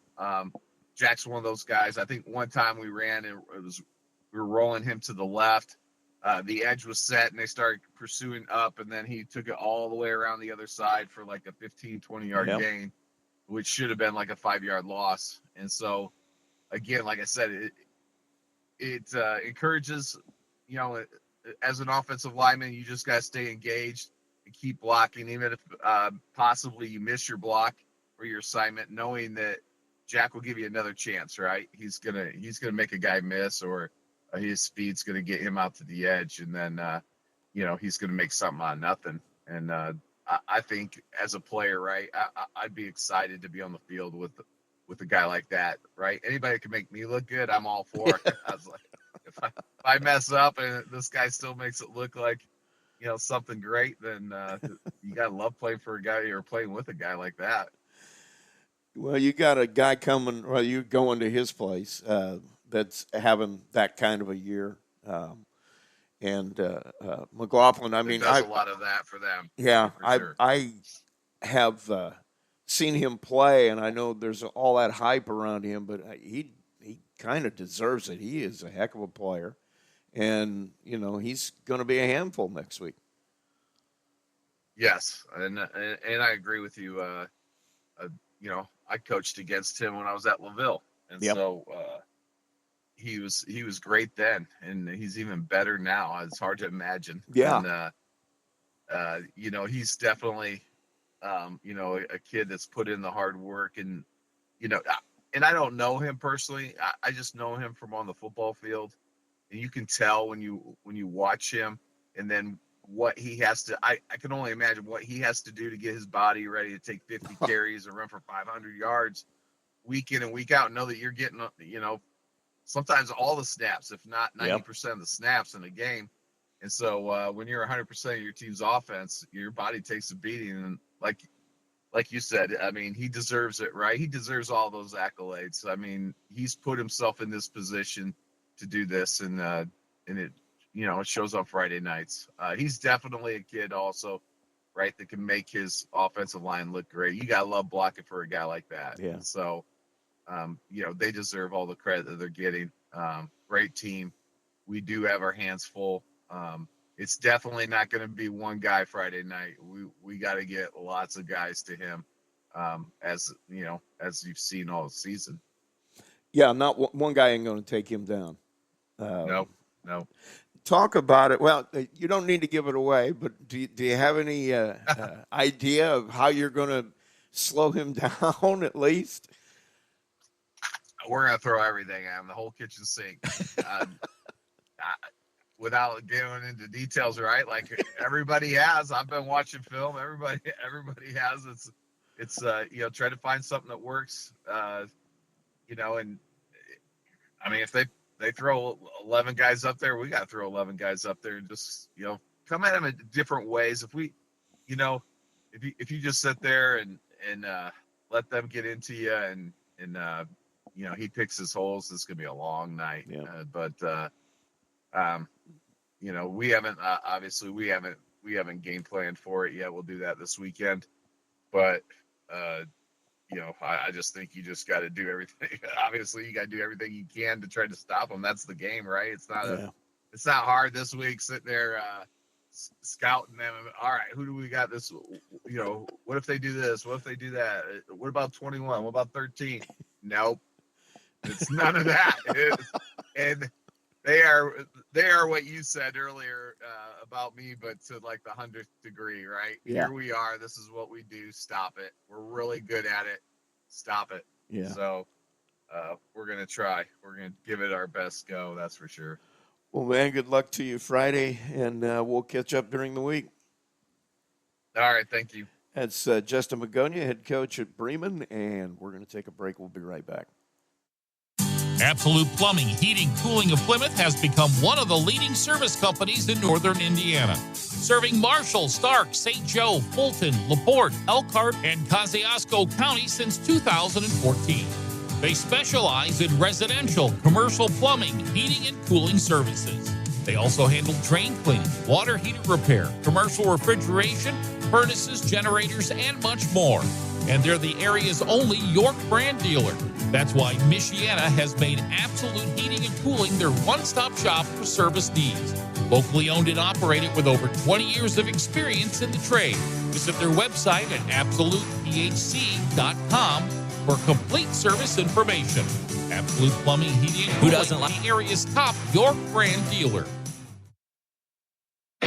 Jack's one of those guys. I think one time we ran and we were rolling him to the left. The edge was set and they started pursuing up, and then he took it all the way around the other side for like a 15, 20-yard gain, which should have been like a 5-yard loss. And so, again, like I said, it encourages, as an offensive lineman, you just got to stay engaged and keep blocking, even if possibly you miss your block or your assignment, knowing that Jack will give you another chance, right? He's gonna make a guy miss, or his speed's gonna get him out to the edge, and then he's gonna make something out of nothing. And I think as a player, right, I'd be excited to be on the field with a guy like that, right? Anybody can make me look good, I'm all for it. I was like, if I mess up and this guy still makes it look like something great, then you gotta love playing for a guy or playing with a guy like that. Well, you got a guy coming, well, you going to his place that's having that kind of a year. And McLaughlin, I mean, does a lot of that for them. Yeah, for sure. I have seen him play, and I know there's all that hype around him, but he kind of deserves it. He is a heck of a player, and he's going to be a handful next week. Yes, and I agree with you. I coached against him when I was at LaVille, and so he was great then, and he's even better now. It's hard to imagine. Yeah. And, he's definitely You know, a kid that's put in the hard work, and you know, and I don't know him personally. I just know him from on the football field, and you can tell when you watch him, and then what he has to. I can only imagine what he has to do to get his body ready to take 50 carries and run for 500 yards week in and week out. And know that you're getting, you know, sometimes all the snaps, if not 90% of the snaps in a game. And so when you're 100% of your team's offense, your body takes a beating. And like you said, I mean, he deserves it, right? He deserves all those accolades. I mean, he's put himself in this position to do this, and it, you know, it shows on Friday nights. He's definitely a kid also, right, that can make his offensive line look great. You got to love blocking for a guy like that. Yeah. And so, you know, they deserve all the credit that they're getting. Great team. We do have our hands full. It's definitely not going to be one guy Friday night. We got to get lots of guys to him, as you know, as you've seen all season. Yeah, not one guy ain't going to take him down. No. Talk about it. Well, you don't need to give it away, but do you have any idea of how you're going to slow him down at least? We're going to throw everything at him, the whole kitchen sink. Without getting into details, right? Like everybody has. I've been watching film. Everybody has. It's you know, try to find something that works. You know, and I mean, if they throw 11 guys up there, we got to throw 11 guys up there and just, you know, come at them in different ways. If we, you know, if you just sit there and let them get into you and you know, he picks his holes, it's gonna be a long night. Yeah. You know, we haven't obviously we haven't game planned for it yet. We'll do that this weekend, but you know, I just think you just got to do everything. Obviously, you got to do everything you can to try to stop them. That's the game, right? It's not it's not hard this week sitting there scouting them. All right, who do we got this? You know, what if they do this? What if they do that? What about 21? What about 13? Nope, it's none of that. And they are what you said earlier about me, but to like the 100th degree, right? Yeah. Here we are. This is what we do. Stop it. We're really good at it. Stop it. Yeah. So we're going to try. We're going to give it our best go. That's for sure. Well, man, good luck to you Friday, and we'll catch up during the week. All right. Thank you. That's Justin Magonia, head coach at Bremen, and we're going to take a break. We'll be right back. Absolute Plumbing, Heating, Cooling of Plymouth has become one of the leading service companies in northern Indiana. Serving Marshall, Stark, St. Joe, Fulton, LaPorte, Elkhart, and Kosciuszko County since 2014. They specialize in residential, commercial plumbing, heating, and cooling services. They also handle drain cleaning, water heater repair, commercial refrigeration, furnaces, generators, and much more. And they're the area's only York brand dealer. That's why Michiana has made Absolute Heating and Cooling their one-stop shop for service needs. Locally owned and operated with over 20 years of experience in the trade. Visit their website at absolutephc.com for complete service information. Absolute Plumbing, Heating, and Cooling, the area's top York brand dealer.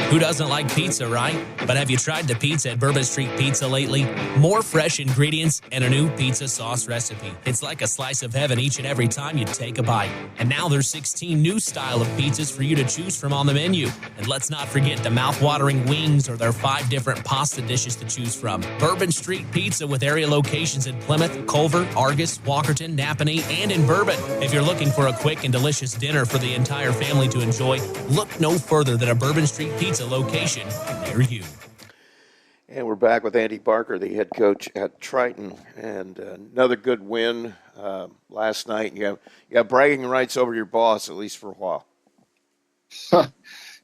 Who doesn't like pizza, right? But have you tried the pizza at Bourbon Street Pizza lately? More fresh ingredients and a new pizza sauce recipe. It's like a slice of heaven each and every time you take a bite. And now there's 16 new style of pizzas for you to choose from on the menu. And let's not forget the mouth-watering wings or their 5 different pasta dishes to choose from. Bourbon Street Pizza with area locations in Plymouth, Culver, Argus, Walkerton, Napanee, and in Bourbon. If you're looking for a quick and delicious dinner for the entire family to enjoy, look no further than a Bourbon Street Pizza location near you. And we're back with Andy Barker, the head coach at Triton, and another good win last night. You have bragging rights over your boss, at least for a while.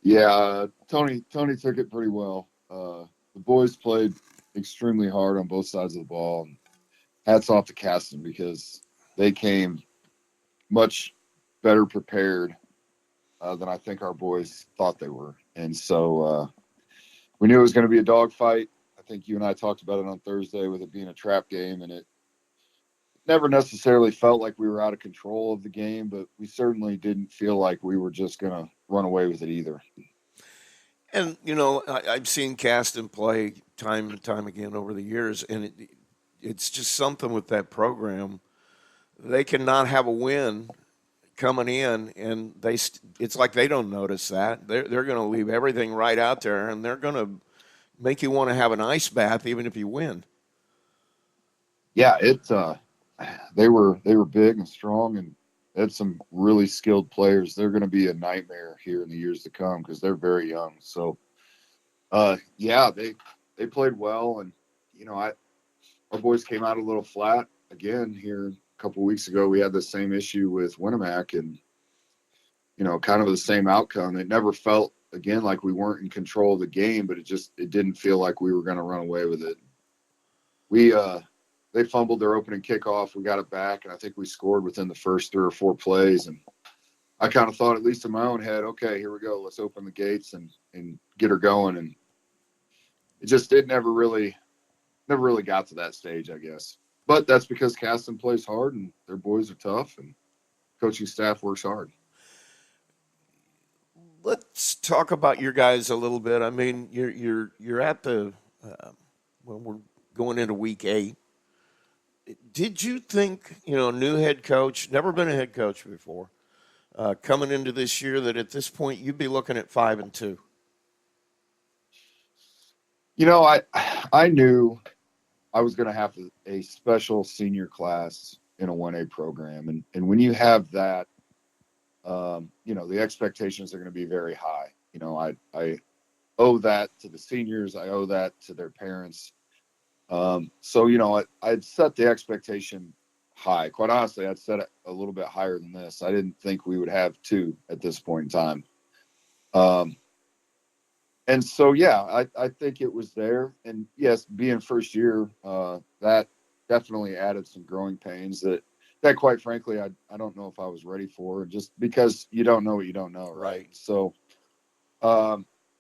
Yeah, Tony took it pretty well. The boys played extremely hard on both sides of the ball. And hats off to Caston because they came much better prepared than I think our boys thought they were. And so we knew it was going to be a dogfight. I think you and I talked about it on Thursday with it being a trap game, and it never necessarily felt like we were out of control of the game, but we certainly didn't feel like we were just going to run away with it either. And, you know, I've seen Caston play time and time again over the years, and it's just something with that program. They cannot have a win coming in, and it's like they don't notice that. They're going to leave everything right out there, and they're going to make you want to have an ice bath even if you win. Yeah, they were big and strong, and had some really skilled players. They're going to be a nightmare here in the years to come because they're very young. So, yeah, they played well, and our boys came out a little flat again here a couple of weeks ago. We had the same issue with Winnemac, and kind of the same outcome. It never felt again like we weren't in control of the game, but it didn't feel like we were going to run away with it. They fumbled their opening kickoff. We got it back, and I think we scored within the first 3 or 4 plays. And I kind of thought, at least in my own head, okay, here we go. Let's open the gates and get her going. And it never really got to that stage, I guess. But that's because Caston plays hard, and their boys are tough, and coaching staff works hard. Let's talk about your guys a little bit. I mean, you're at the we're going into week 8. Did you think, new head coach, never been a head coach before, coming into this year, that at this point you'd be looking at 5-2? I knew I was going to have a special senior class in a 1A program, and when you have that, the expectations are going to be very high. I owe that to the seniors. I owe that to their parents. So, I'd set the expectation high. Quite honestly, I'd set it a little bit higher than this. I didn't think we would have 2 at this point in time. And so, yeah, I think it was there. And yes, being first year, that definitely added some growing pains that quite frankly, I don't know if I was ready for, just because you don't know what you don't know. Right. So,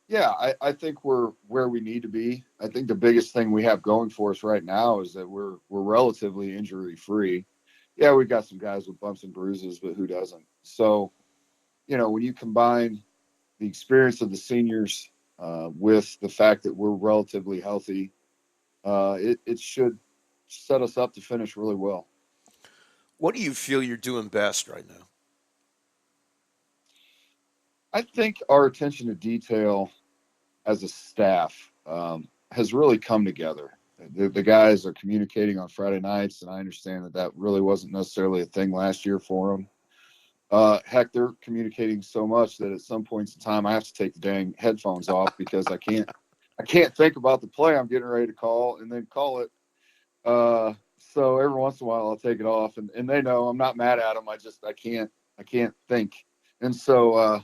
yeah, I think we're where we need to be. I think the biggest thing we have going for us right now is that we're relatively injury free. Yeah, we've got some guys with bumps and bruises, but who doesn't? So, when you combine the experience of the seniors with the fact that we're relatively healthy, it should set us up to finish really well. What do you feel you're doing best right now? I think our attention to detail as a staff has really come together. The guys are communicating on Friday nights, and I understand that really wasn't necessarily a thing last year for them. Heck, they're communicating so much that at some points in time I have to take the dang headphones off because I can't think about the play I'm getting ready to call and then call it. So every once in a while I'll take it off, and they know I'm not mad at them. I can't think. And so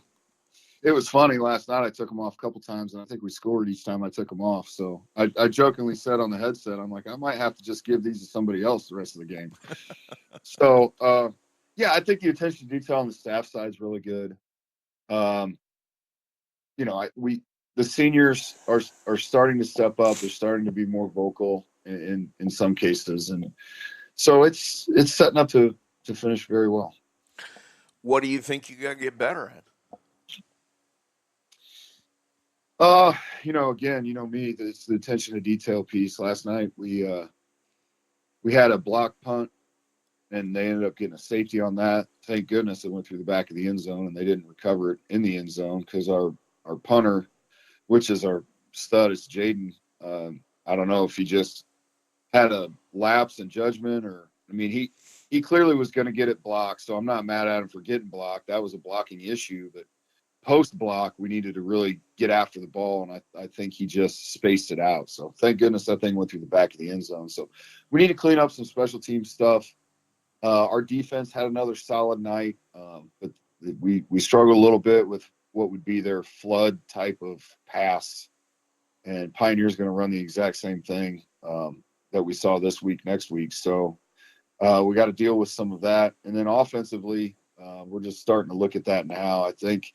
it was funny last night. I took them off a couple times, and I think we scored each time I took them off. So I jokingly said on the headset, I'm like, I might have to just give these to somebody else the rest of the game. So, yeah, I think the attention to detail on the staff side is really good. The seniors are starting to step up. They're starting to be more vocal in some cases. And so it's setting up to finish very well. What do you think you got to get better at? Again, me, it's the attention to detail piece. Last night we had a block punt, and they ended up getting a safety on that. Thank goodness it went through the back of the end zone, and they didn't recover it in the end zone because our punter, which is our stud, is Jaden. I don't know if he just had a lapse in judgment, or he clearly was going to get it blocked, so I'm not mad at him for getting blocked. That was a blocking issue, but post block, we needed to really get after the ball, and I think he just spaced it out. So thank goodness that thing went through the back of the end zone. So we need to clean up some special team stuff. Our defense had another solid night, but we struggled a little bit with what would be their flood type of pass, and Pioneer's going to run the exact same thing that we saw this week, next week. So we got to deal with some of that. And then offensively, we're just starting to look at that now. I think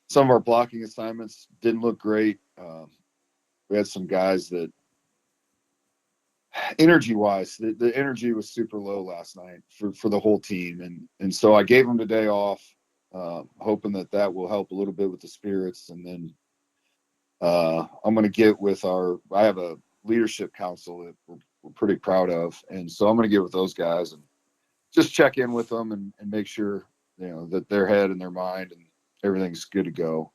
some of our blocking assignments didn't look great. We had some guys that energy-wise, the energy was super low last night for the whole team. And so I gave them the day off, hoping that will help a little bit with the spirits. And then I'm going to get with I have a leadership council that we're pretty proud of. And so I'm going to get with those guys and just check in with them and make sure, that their head and their mind and everything's good to go.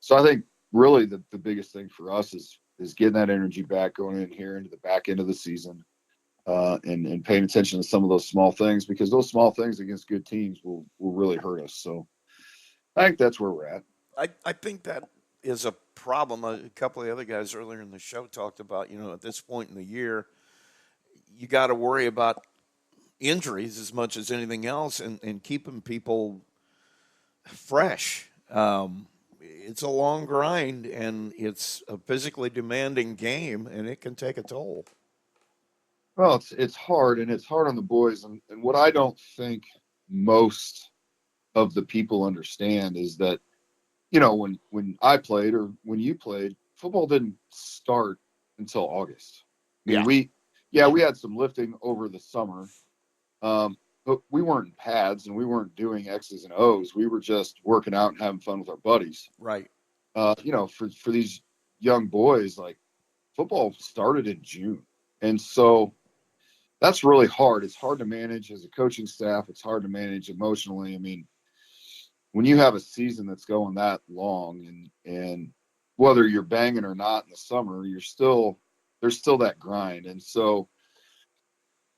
So I think really the biggest thing for us is getting that energy back going in here into the back end of the season, and paying attention to some of those small things, because those small things against good teams will really hurt us. So I think that's where we're at. I think that is a problem. A couple of the other guys earlier in the show talked about, at this point in the year, you got to worry about injuries as much as anything else, and keeping people fresh. It's a long grind, and it's a physically demanding game, and it can take a toll. Well, it's hard, and it's hard on the boys. And what I don't think most of the people understand is that, when I played or when you played, football didn't start until August. I mean, we had some lifting over the summer, but we weren't in pads and we weren't doing X's and O's. We were just working out and having fun with our buddies. Right. For these young boys, like, football started in June. And so that's really hard. It's hard to manage as a coaching staff. It's hard to manage emotionally. I mean, when you have a season that's going that long, and whether you're banging or not in the summer, there's still that grind. And so,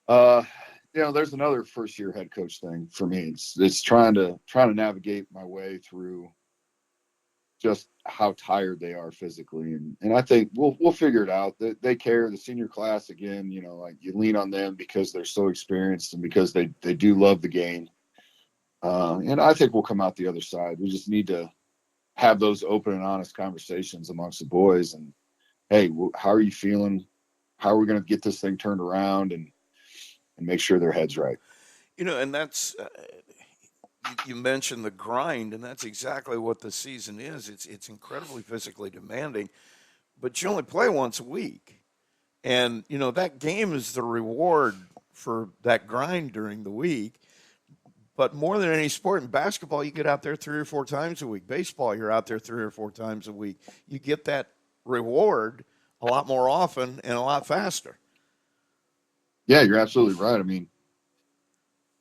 there's another first year head coach thing for me. It's trying to navigate my way through just how tired they are physically. And I think we'll figure it out. They care. The senior class, again, like, you lean on them because they're so experienced and because they do love the game. And I think we'll come out the other side. We just need to have those open and honest conversations amongst the boys. And, hey, how are you feeling? How are we going to get this thing turned around and make sure their head's right? And that's you mentioned the grind, and that's exactly what the season is. It's incredibly physically demanding, but you only play once a week. And, that game is the reward for that grind during the week. But more than any sport, in basketball, you get out there 3 or 4 times a week. Baseball, you're out there 3 or 4 times a week. You get that reward a lot more often and a lot faster. Yeah, you're absolutely right. I mean,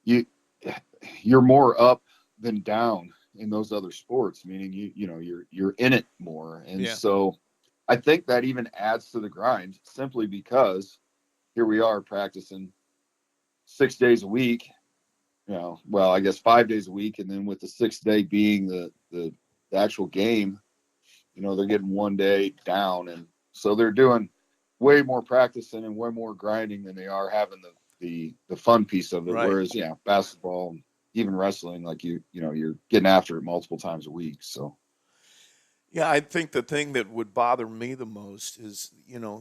you're more up than down in those other sports, meaning you're in it more. And so I think that even adds to the grind, simply because here we are practicing 6 days a week. Well, I guess 5 days a week, and then with the 6th day being the actual game, they're getting 1 day down, and so they're doing way more practicing and way more grinding than they are having the fun piece of it. Right. Whereas, basketball, even wrestling, like you're getting after it multiple times a week. So, yeah, I think the thing that would bother me the most is,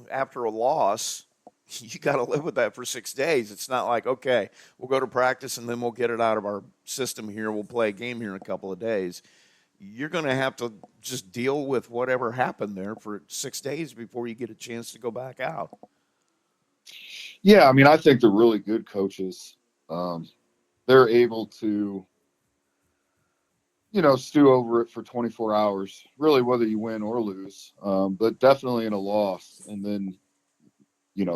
after a loss, you got to live with that for 6 days. It's not like, okay, we'll go to practice and then we'll get it out of our system here. We'll play a game here in a couple of days. You're going to have to just deal with whatever happened there for 6 days before you get a chance to go back out. Yeah, I mean, I think the really good coaches, they're able to, stew over it for 24 hours, really, whether you win or lose, but definitely in a loss. And then,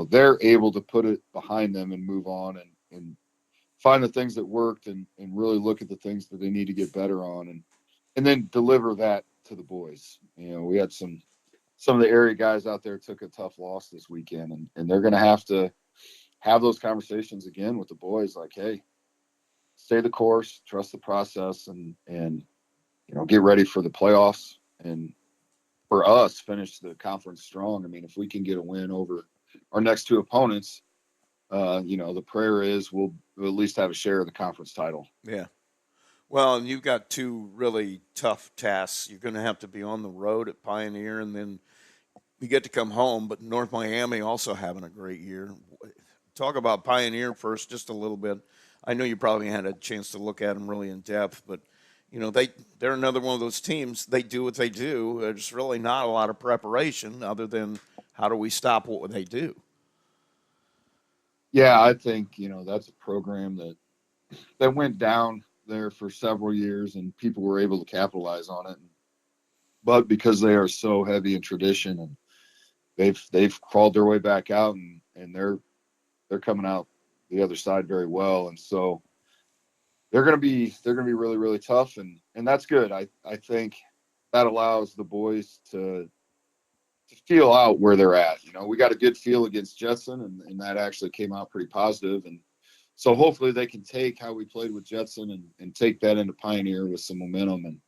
they're able to put it behind them and move on and find the things that worked and really look at the things that they need to get better on and then deliver that to the boys. We had some of the area guys out there took a tough loss this weekend, and they're going to have those conversations again with the boys, like, hey, stay the course, trust the process, and get ready for the playoffs. And for us, finish the conference strong. I mean, if we can get a win over our next 2 opponents, the prayer is we'll at least have a share of the conference title. Yeah. Well, and you've got 2 really tough tasks. You're going to have to be on the road at Pioneer, and then you get to come home. But North Miami also having a great year. Talk about Pioneer first just a little bit. I know you probably had a chance to look at them really in depth, but, they're another one of those teams. They do what they do. There's really not a lot of preparation other than how do we stop what they do. Yeah, I think, that's a program that went down there for several years and people were able to capitalize on it. But because they are so heavy in tradition they've crawled their way back out, and they're coming out the other side very well. And so they're going to be really, really tough. And that's good. I think that allows the boys to feel out where they're at. You know, we got a good feel against Jetson, and that actually came out pretty positive. And so hopefully they can take how we played with Jetson and take that into Pioneer with some momentum.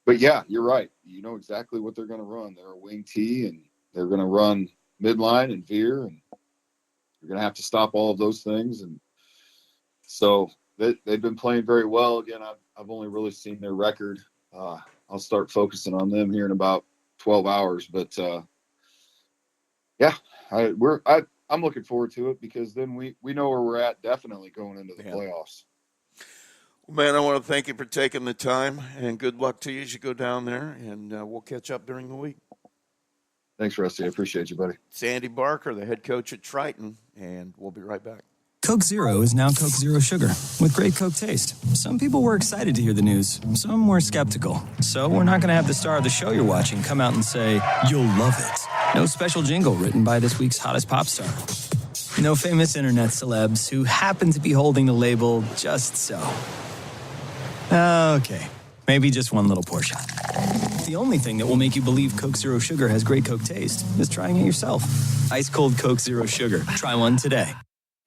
But yeah, you're right. You know exactly what they're going to run. They're a wing T, and they're going to run midline and veer, and you're going to have to stop all of those things. And so they've been playing very well. Again, I've only really seen their record. I'll start focusing on them here in about 12 hours. But yeah, I'm looking forward to it, because then we know where we're at definitely going into the playoffs. Well, man, I want to thank you for taking the time, and good luck to you as you go down there, and we'll catch up during the week. Thanks, Rusty. I appreciate you, buddy. It's Andy Barker, the head coach at Triton, and we'll be right back. Coke Zero is now Coke Zero Sugar with great Coke taste. Some people were excited to hear the news. Some were skeptical. So we're not going to have the star of the show you're watching come out and say, "You'll love it." No special jingle written by this week's hottest pop star. No famous internet celebs who happen to be holding the label just so. Okay, maybe just one little portion. The only thing that will make you believe Coke Zero Sugar has great Coke taste is trying it yourself. Ice cold Coke Zero Sugar. Try one today.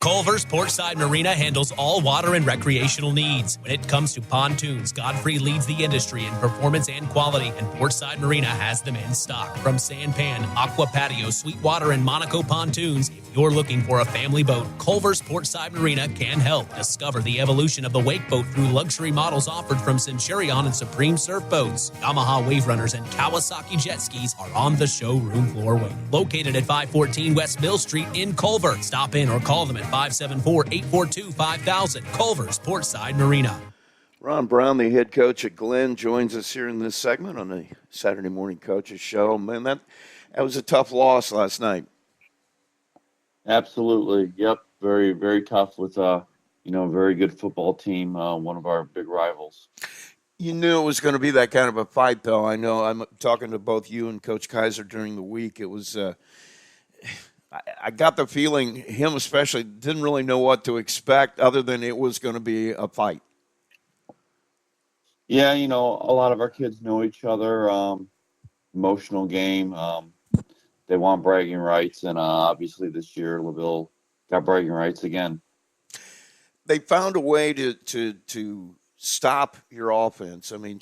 Culver's Portside Marina handles all water and recreational needs. When it comes to pontoons, Godfrey leads the industry in performance and quality, and Portside Marina has them in stock. From Sanpan, Aqua Patio, Sweetwater, and Monaco pontoons, if you're looking for a family boat, Culver's Portside Marina can help. Discover the evolution of the wake boat through luxury models offered from Centurion and Supreme Surf Boats. Yamaha Wave Runners and Kawasaki jet skis are on the showroom floor waiting. Located at 514 West Mill Street in Culver. Stop in or call them at 574-842-5000. Culver's Portside Marina. Ron Brown, the head coach at Glenn, joins us here in this segment on the Saturday Morning Coaches Show. Man, that was a tough loss last night. Absolutely. Yep. Very, very tough with a very good football team, one of our big rivals. You knew it was going to be that kind of a fight, though. I know I'm talking to both you and Coach Kaiser during the week. It was I got the feeling him especially didn't really know what to expect other than it was going to be a fight. Yeah, a lot of our kids know each other. Emotional game. They want bragging rights, and obviously this year LaVille got bragging rights again. They found a way to stop your offense. I mean,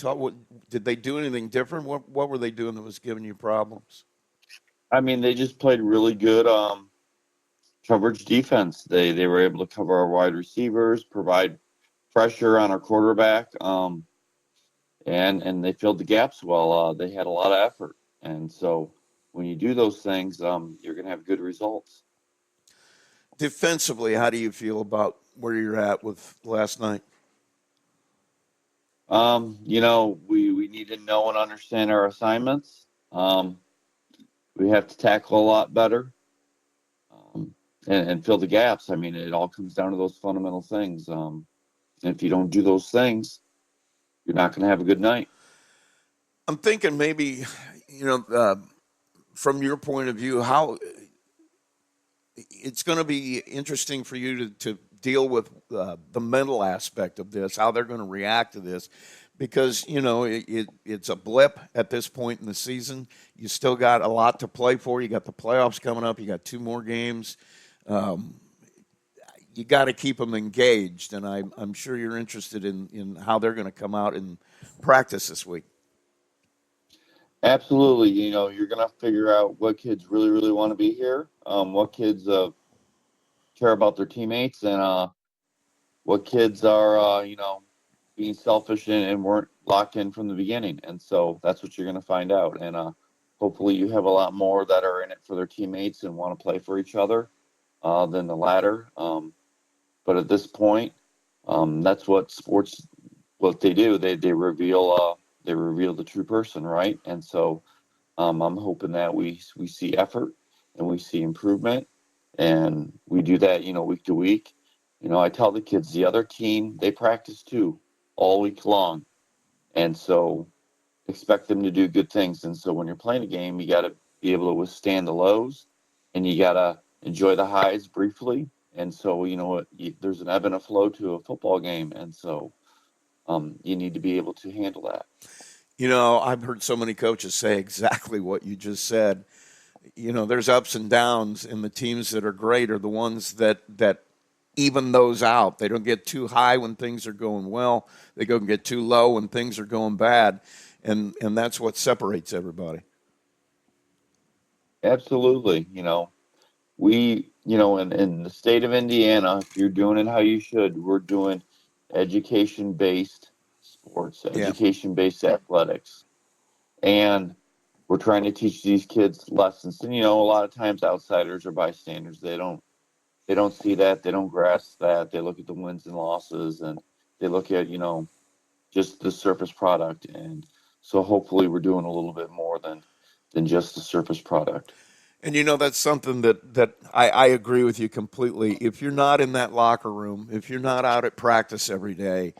did they do anything different? What were they doing that was giving you problems? I mean, they just played really good coverage defense. They were able to cover our wide receivers, provide pressure on our quarterback, and they filled the gaps well. They had a lot of effort. And so when you do those things, you're going to have good results. Defensively, how do you feel about where you're at with last night? We need to know and understand our assignments. We have to tackle a lot better and fill the gaps. I mean, it all comes down to those fundamental things. And if you don't do those things, you're not going to have a good night. I'm thinking maybe, from your point of view, how it's going to be interesting for you to deal with the mental aspect of this, how they're going to react to this. Because, it's a blip at this point in the season. You still got a lot to play for. You got the playoffs coming up. You got 2 more games. You got to keep them engaged, and I'm sure you're interested in how they're going to come out and practice this week. Absolutely. You're going to figure out what kids really, really want to be here, what kids care about their teammates, and what kids are, being selfish and weren't locked in from the beginning. And so that's what you're going to find out. And hopefully you have a lot more that are in it for their teammates and want to play for each other than the latter. But at this point, that's what sports, what they do. They reveal the true person, right? And so I'm hoping that we see effort and we see improvement, and we do that, week to week. I tell the kids, the other team, they practice too, all week long. And so expect them to do good things. And so when you're playing a game, you got to be able to withstand the lows, and you got to enjoy the highs briefly. And so, there's an ebb and a flow to a football game. And so you need to be able to handle that. I've heard so many coaches say exactly what you just said. There's ups and downs, and the teams that are great are the ones that even those out. They don't get too high when things are going well. They don't get too low when things are going bad. And that's what separates everybody. Absolutely. We, in the state of Indiana, if you're doing it how you should, we're doing education-based sports, education-based athletics. And we're trying to teach these kids lessons. And, a lot of times outsiders or bystanders, they don't see that. They don't grasp that. They look at the wins and losses, and they look at, just the surface product. And so hopefully we're doing a little bit more than just the surface product. And that's something that I agree with you completely. If you're not in that locker room, if you're not out at practice every day,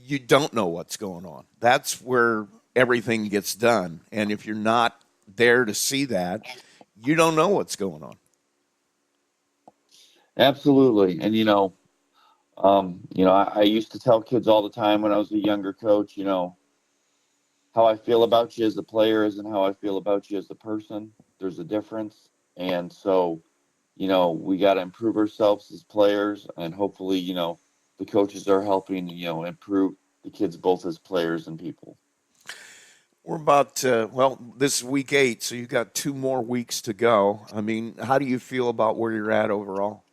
you don't know what's going on. That's where everything gets done. And if you're not there to see that, you don't know what's going on. Absolutely. And, I used to tell kids all the time when I was a younger coach, how I feel about you as a player isn't how I feel about you as a person. There's a difference. And so, we got to improve ourselves as players, and hopefully, the coaches are helping, improve the kids both as players and people. We're about, this is week 8, so you got 2 more weeks to go. I mean, how do you feel about where you're at overall?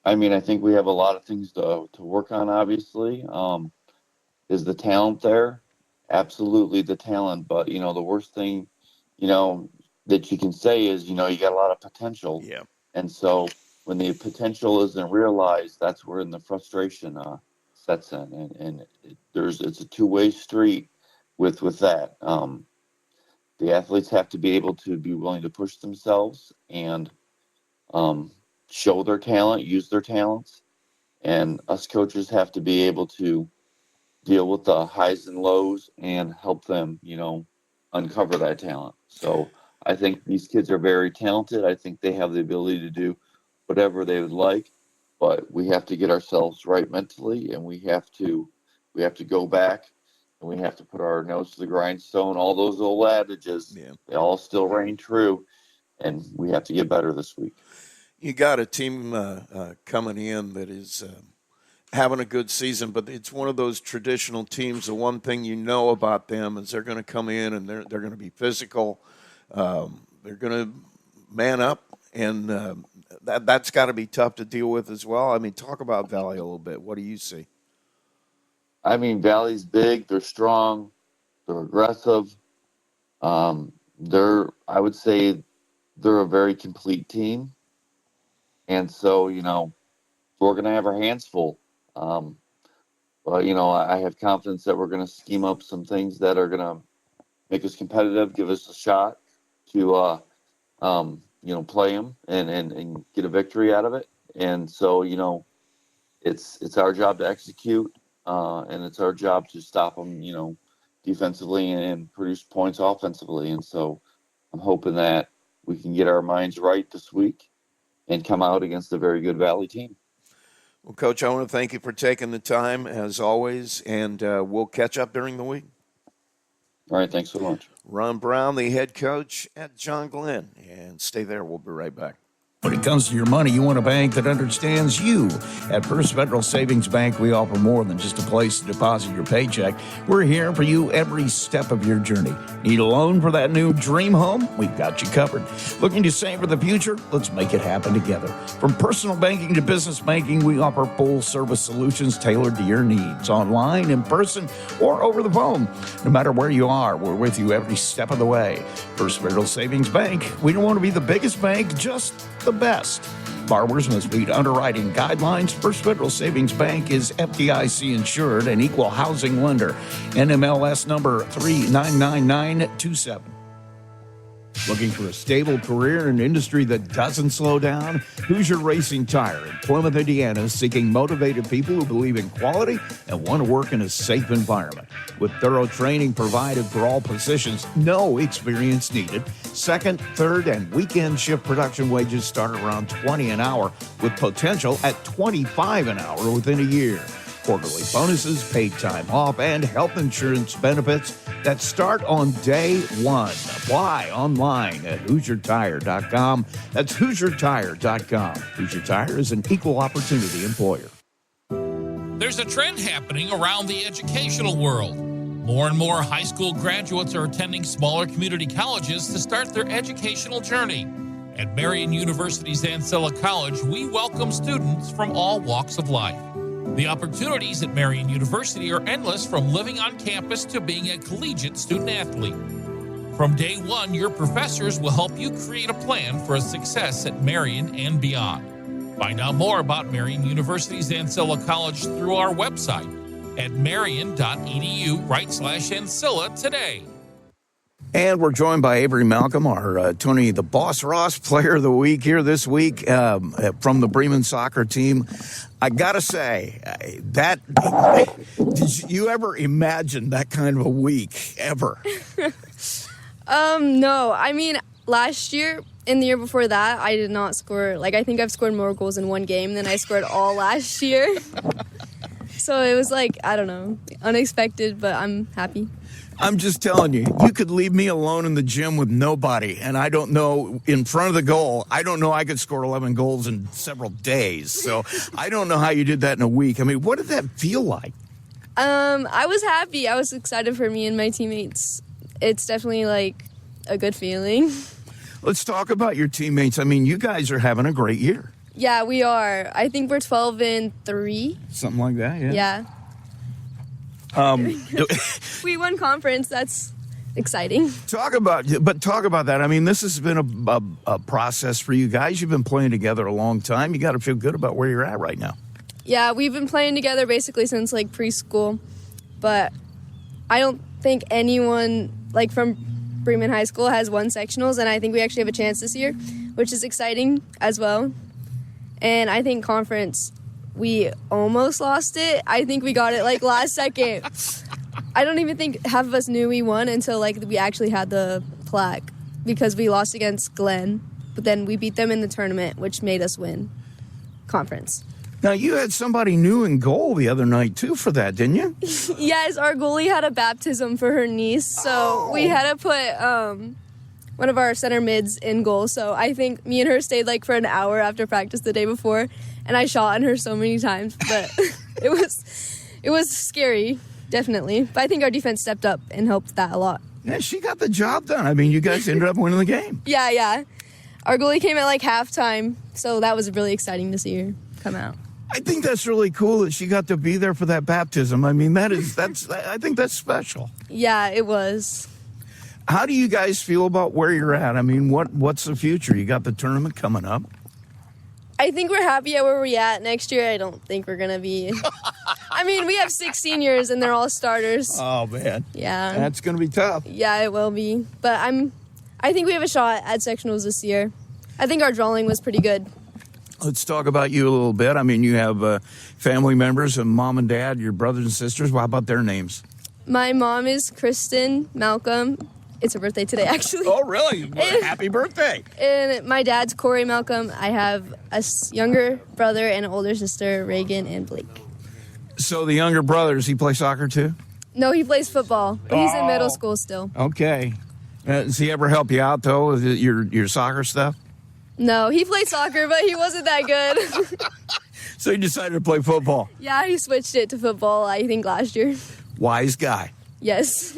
I mean, I think we have a lot of things to work on, obviously. Is the talent there? Absolutely the talent. But, the worst thing, that you can say is, you got a lot of potential. Yeah. And so when the potential isn't realized, that's where the frustration sets in. And it's a two-way street with that. The athletes have to be able to be willing to push themselves and show their talent, use their talents. And us coaches have to be able to deal with the highs and lows and help them, uncover that talent. So I think these kids are very talented. I think they have the ability to do whatever they would like, but we have to get ourselves right mentally, and we have to go back, and we have to put our nose to the grindstone. All those old adages, they all still reign true, and we have to get better this week. You got a team coming in that is having a good season, but it's one of those traditional teams. The one thing about them is they're going to come in and they're going to be physical. They're going to man up, and that's got to be tough to deal with as well. I mean, talk about Valley a little bit. What do you see? I mean, Valley's big. They're strong. They're aggressive. I would say they're a very complete team. And so, we're going to have our hands full. But, I have confidence that we're going to scheme up some things that are going to make us competitive, give us a shot to, play them and get a victory out of it. And so, it's our job to execute, and it's our job to stop them, defensively and produce points offensively. And so I'm hoping that we can get our minds right this week and come out against a very good Valley team. Well, Coach, I want to thank you for taking the time, as always, and we'll catch up during the week. All right, thanks so much. Ron Brown, the head coach at John Glenn. And stay there. We'll be right back. When it comes to your money, you want a bank that understands you. At First Federal Savings Bank, we offer more than just a place to deposit your paycheck. We're here for you every step of your journey. Need a loan for that new dream home? We've got you covered. Looking to save for the future? Let's make it happen together. From personal banking to business banking, we offer full-service solutions tailored to your needs, online, in person, or over the phone. No matter where you are, we're with you every step of the way. First Federal Savings Bank, we don't want to be the biggest bank, just the best. Borrowers must meet underwriting guidelines. First Federal Savings Bank is FDIC insured and equal housing lender. NMLS number 399927. Looking for a stable career in an industry that doesn't slow down? Hoosier Racing Tire in Plymouth, Indiana is seeking motivated people who believe in quality and want to work in a safe environment. With thorough training provided for all positions, no experience needed. Second, third, and weekend shift production wages start around $20 an hour with potential at $25 an hour within a year. Quarterly bonuses, paid time off, and health insurance benefits that start on day one. Apply online at HoosierTire.com. That's HoosierTire.com. Hoosier Tire is an equal opportunity employer. There's a trend happening around the educational world. More and more high school graduates are attending smaller community colleges to start their educational journey. At Marian University's Ancilla College, we welcome students from all walks of life. The opportunities at Marian University are endless, from living on campus to being a collegiate student athlete. From day one, your professors will help you create a plan for a success at Marian and beyond. Find out more about Marian University's Ancilla College through our website at marian.edu/Ancilla today. And we're joined by Avery Malcolm, our Tony the Boss Ross Player of the Week here this week from the Bremen soccer team. I got to say, did you ever imagine that kind of a week, ever? No. I mean, last year and the year before that, I did not score. I think I've scored more goals in one game than I scored all last year. So it was I don't know, unexpected, but I'm happy. I'm just telling you, you could leave me alone in the gym with nobody, and I don't know, in front of the goal, I don't know I could score 11 goals in several days. So I don't know how you did that in a week. I mean, what did that feel like? I was happy. I was excited for me and my teammates. It's definitely a good feeling. Let's talk about your teammates. I mean, you guys are having a great year. Yeah, we are. I think we're 12-3. Something like that, yeah. Yeah. We won conference. That's exciting. Talk about that. I mean, this has been a process for you guys. You've been playing together a long time. You got to feel good about where you're at right now. Yeah, we've been playing together basically since preschool, but I don't think anyone from Bremen High School has won sectionals, and I think we actually have a chance this year, which is exciting as well. And I think conference, we almost lost it. I think we got it last second. I don't even think half of us knew we won until we actually had the plaque, because we lost against Glenn, but then we beat them in the tournament, which made us win conference. Now, you had somebody new in goal the other night, too, for that, didn't you? Yes, our goalie had a baptism for her niece, so we had to put one of our center mids in goal. So I think me and her stayed for an hour after practice the day before, and I shot on her so many times, but it was scary, definitely. But I think our defense stepped up and helped that a lot. Yeah, she got the job done. I mean, you guys ended up winning the game. Yeah. Our goalie came at halftime, so that was really exciting to see her come out. I think that's really cool that she got to be there for that baptism. I mean, I think that's special. Yeah, it was. How do you guys feel about where you're at? I mean, what's the future? You got the tournament coming up. I think we're happy at where we're at. Next year, I don't think we're going to be. I mean, we have 6 seniors, and they're all starters. Oh, man. Yeah. That's going to be tough. Yeah, it will be. But I think we have a shot at sectionals this year. I think our drawing was pretty good. Let's talk about you a little bit. I mean, you have family members and mom and dad, your brothers and sisters. How about their names? My mom is Kristen Malcolm. It's her birthday today, actually. Oh, really? Well, happy birthday. And my dad's Corey Malcolm. I have a younger brother and an older sister, Reagan and Blake. So the younger brother, does he play soccer too? No, he plays football, but he's in middle school still. Okay. Does he ever help you out, though, with your soccer stuff? No, he played soccer, but he wasn't that good. So he decided to play football. Yeah, he switched it to football, I think, last year. Wise guy. Yes.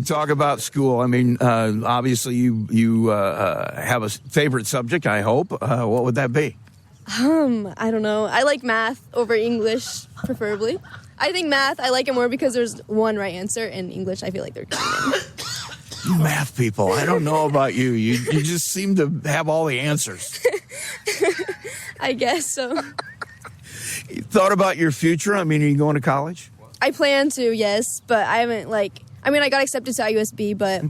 Talk about school. I mean, obviously you have a favorite subject, I hope. What would that be? I don't know. I like math over English, preferably. I think math, I like it more because there's one right answer, and English, I feel like they're cheating. You math people, I don't know about you. You just seem to have all the answers. I guess so. You thought about your future? I mean, are you going to college? I plan to, yes, but I haven't, I got accepted to IUSB, but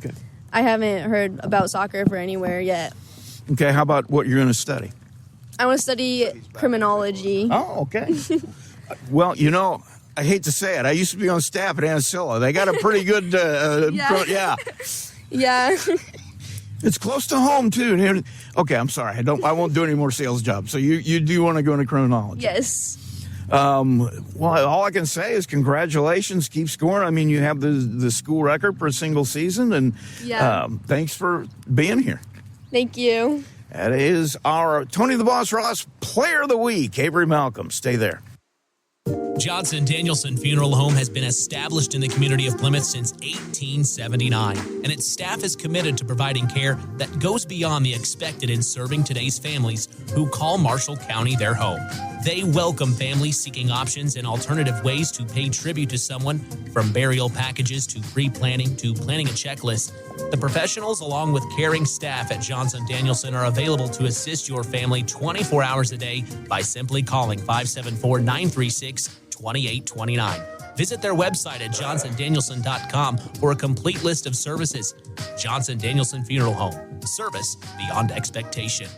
I haven't heard about soccer for anywhere yet. Okay, how about what you're going to study? I want to study criminology. Oh, okay. Well, you know, I hate to say it. I used to be on staff at Ancilla. They got a pretty good, Yeah. Yeah. It's close to home too. Okay, I'm sorry. I won't do any more sales jobs. So you do want to go into criminology? Yes. Well, all I can say is congratulations. Keep scoring. I mean, you have the school record for a single season, and thanks for being here. Thank you. That is our Tony the Boss Ross Player of the Week. Avery Malcolm, stay there. Johnson Danielson Funeral Home has been established in the community of Plymouth since 1879, and its staff is committed to providing care that goes beyond the expected in serving today's families who call Marshall County their home. They welcome families seeking options and alternative ways to pay tribute to someone, from burial packages to pre-planning to planning a checklist. The professionals, along with caring staff at Johnson Danielson, are available to assist your family 24 hours a day by simply calling 574-936-2829. Visit their website at johnsondanielson.com for a complete list of services. Johnson Danielson Funeral Home. Service beyond expectation.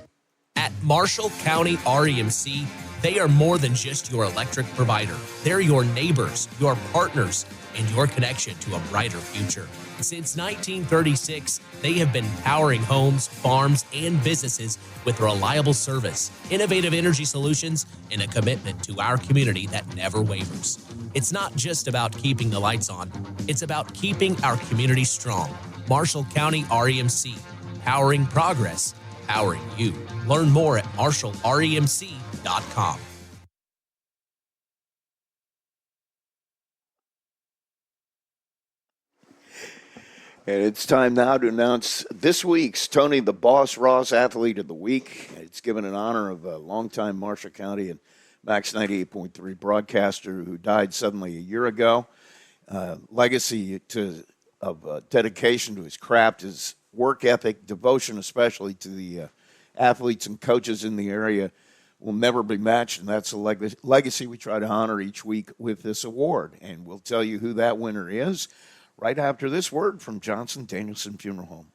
At Marshall County REMC, they are more than just your electric provider. They're your neighbors, your partners, and your connection to a brighter future. Since 1936, they have been powering homes, farms, and businesses with reliable service, innovative energy solutions, and a commitment to our community that never wavers. It's not just about keeping the lights on. It's about keeping our community strong. Marshall County REMC, powering progress, powering you. Learn more at marshallremc.com. And it's time now to announce this week's Tony the Boss Ross Athlete of the Week. It's given in honor of a longtime Marshall County and Max 98.3 broadcaster who died suddenly a year ago. Legacy of dedication to his craft, his work ethic, devotion especially to the athletes and coaches in the area will never be matched, and that's a legacy we try to honor each week with this award. And we'll tell you who that winner is right after this word from Johnson Danielson Funeral Home.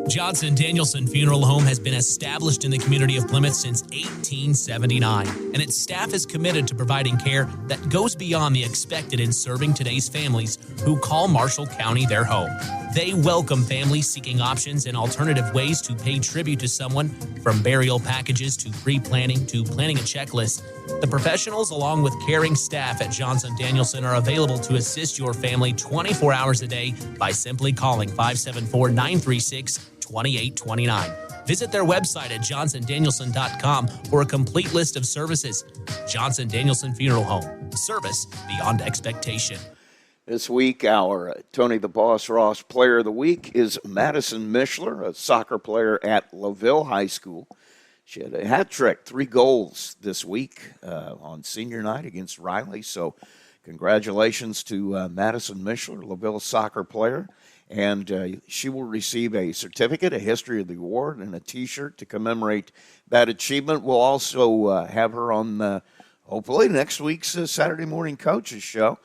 Johnson Danielson Funeral Home has been established in the community of Plymouth since 1879, and its staff is committed to providing care that goes beyond the expected in serving today's families who call Marshall County their home. They welcome families seeking options and alternative ways to pay tribute to someone, from burial packages to pre-planning to planning a checklist. The professionals, along with caring staff at Johnson Danielson, are available to assist your family 24 hours a day by simply calling 574-936-2829. Visit their website at johnsondanielson.com for a complete list of services. Johnson Danielson Funeral Home. Service beyond expectation. This week, our Tony the Boss Ross Player of the Week is Madison Mishler, a soccer player at LaVille High School. She had a hat trick, 3 goals this week on senior night against Riley. So congratulations to Madison Mishler, LaVille soccer player. And she will receive a certificate, a history of the award, and a T-shirt to commemorate that achievement. We'll also have her on, hopefully, next week's Saturday Morning Coaches Show.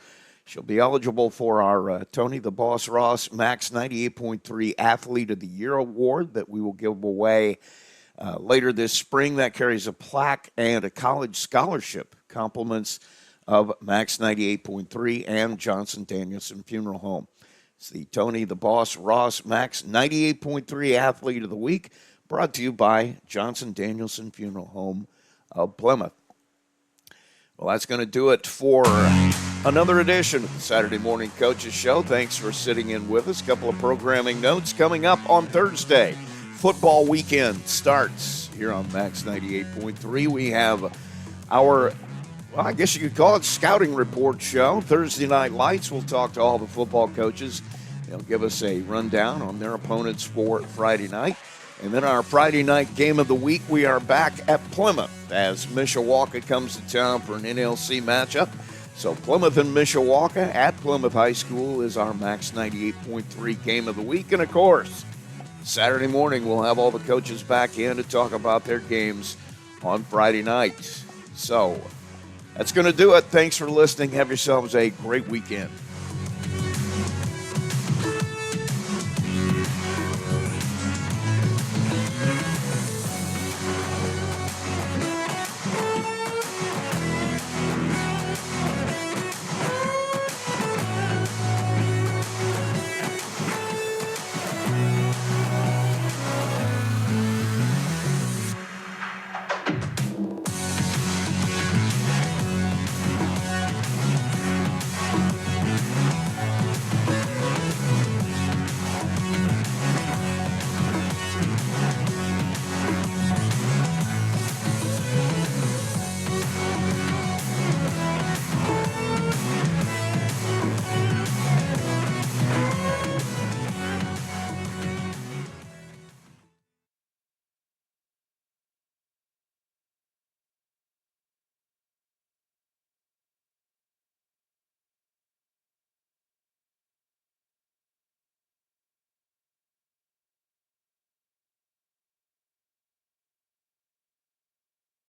She'll be eligible for our Tony the Boss Ross Max 98.3 Athlete of the Year Award that we will give away later this spring. That carries a plaque and a college scholarship, compliments of Max 98.3 and Johnson Danielson Funeral Home. It's the Tony the Boss Ross Max 98.3 Athlete of the Week, brought to you by Johnson Danielson Funeral Home of Plymouth. Well, that's going to do it for another edition of the Saturday Morning Coaches Show. Thanks for sitting in with us. A couple of programming notes coming up on Thursday. Football weekend starts here on Max 98.3. We have our, well, I guess you could call it scouting report show. Thursday Night Lights, we'll talk to all the football coaches. They'll give us a rundown on their opponents for Friday night. And then our Friday night game of the week, we are back at Plymouth as Mishawaka comes to town for an NLC matchup. So Plymouth and Mishawaka at Plymouth High School is our Max 98.3 game of the week. And, of course, Saturday morning we'll have all the coaches back in to talk about their games on Friday night. So that's going to do it. Thanks for listening. Have yourselves a great weekend.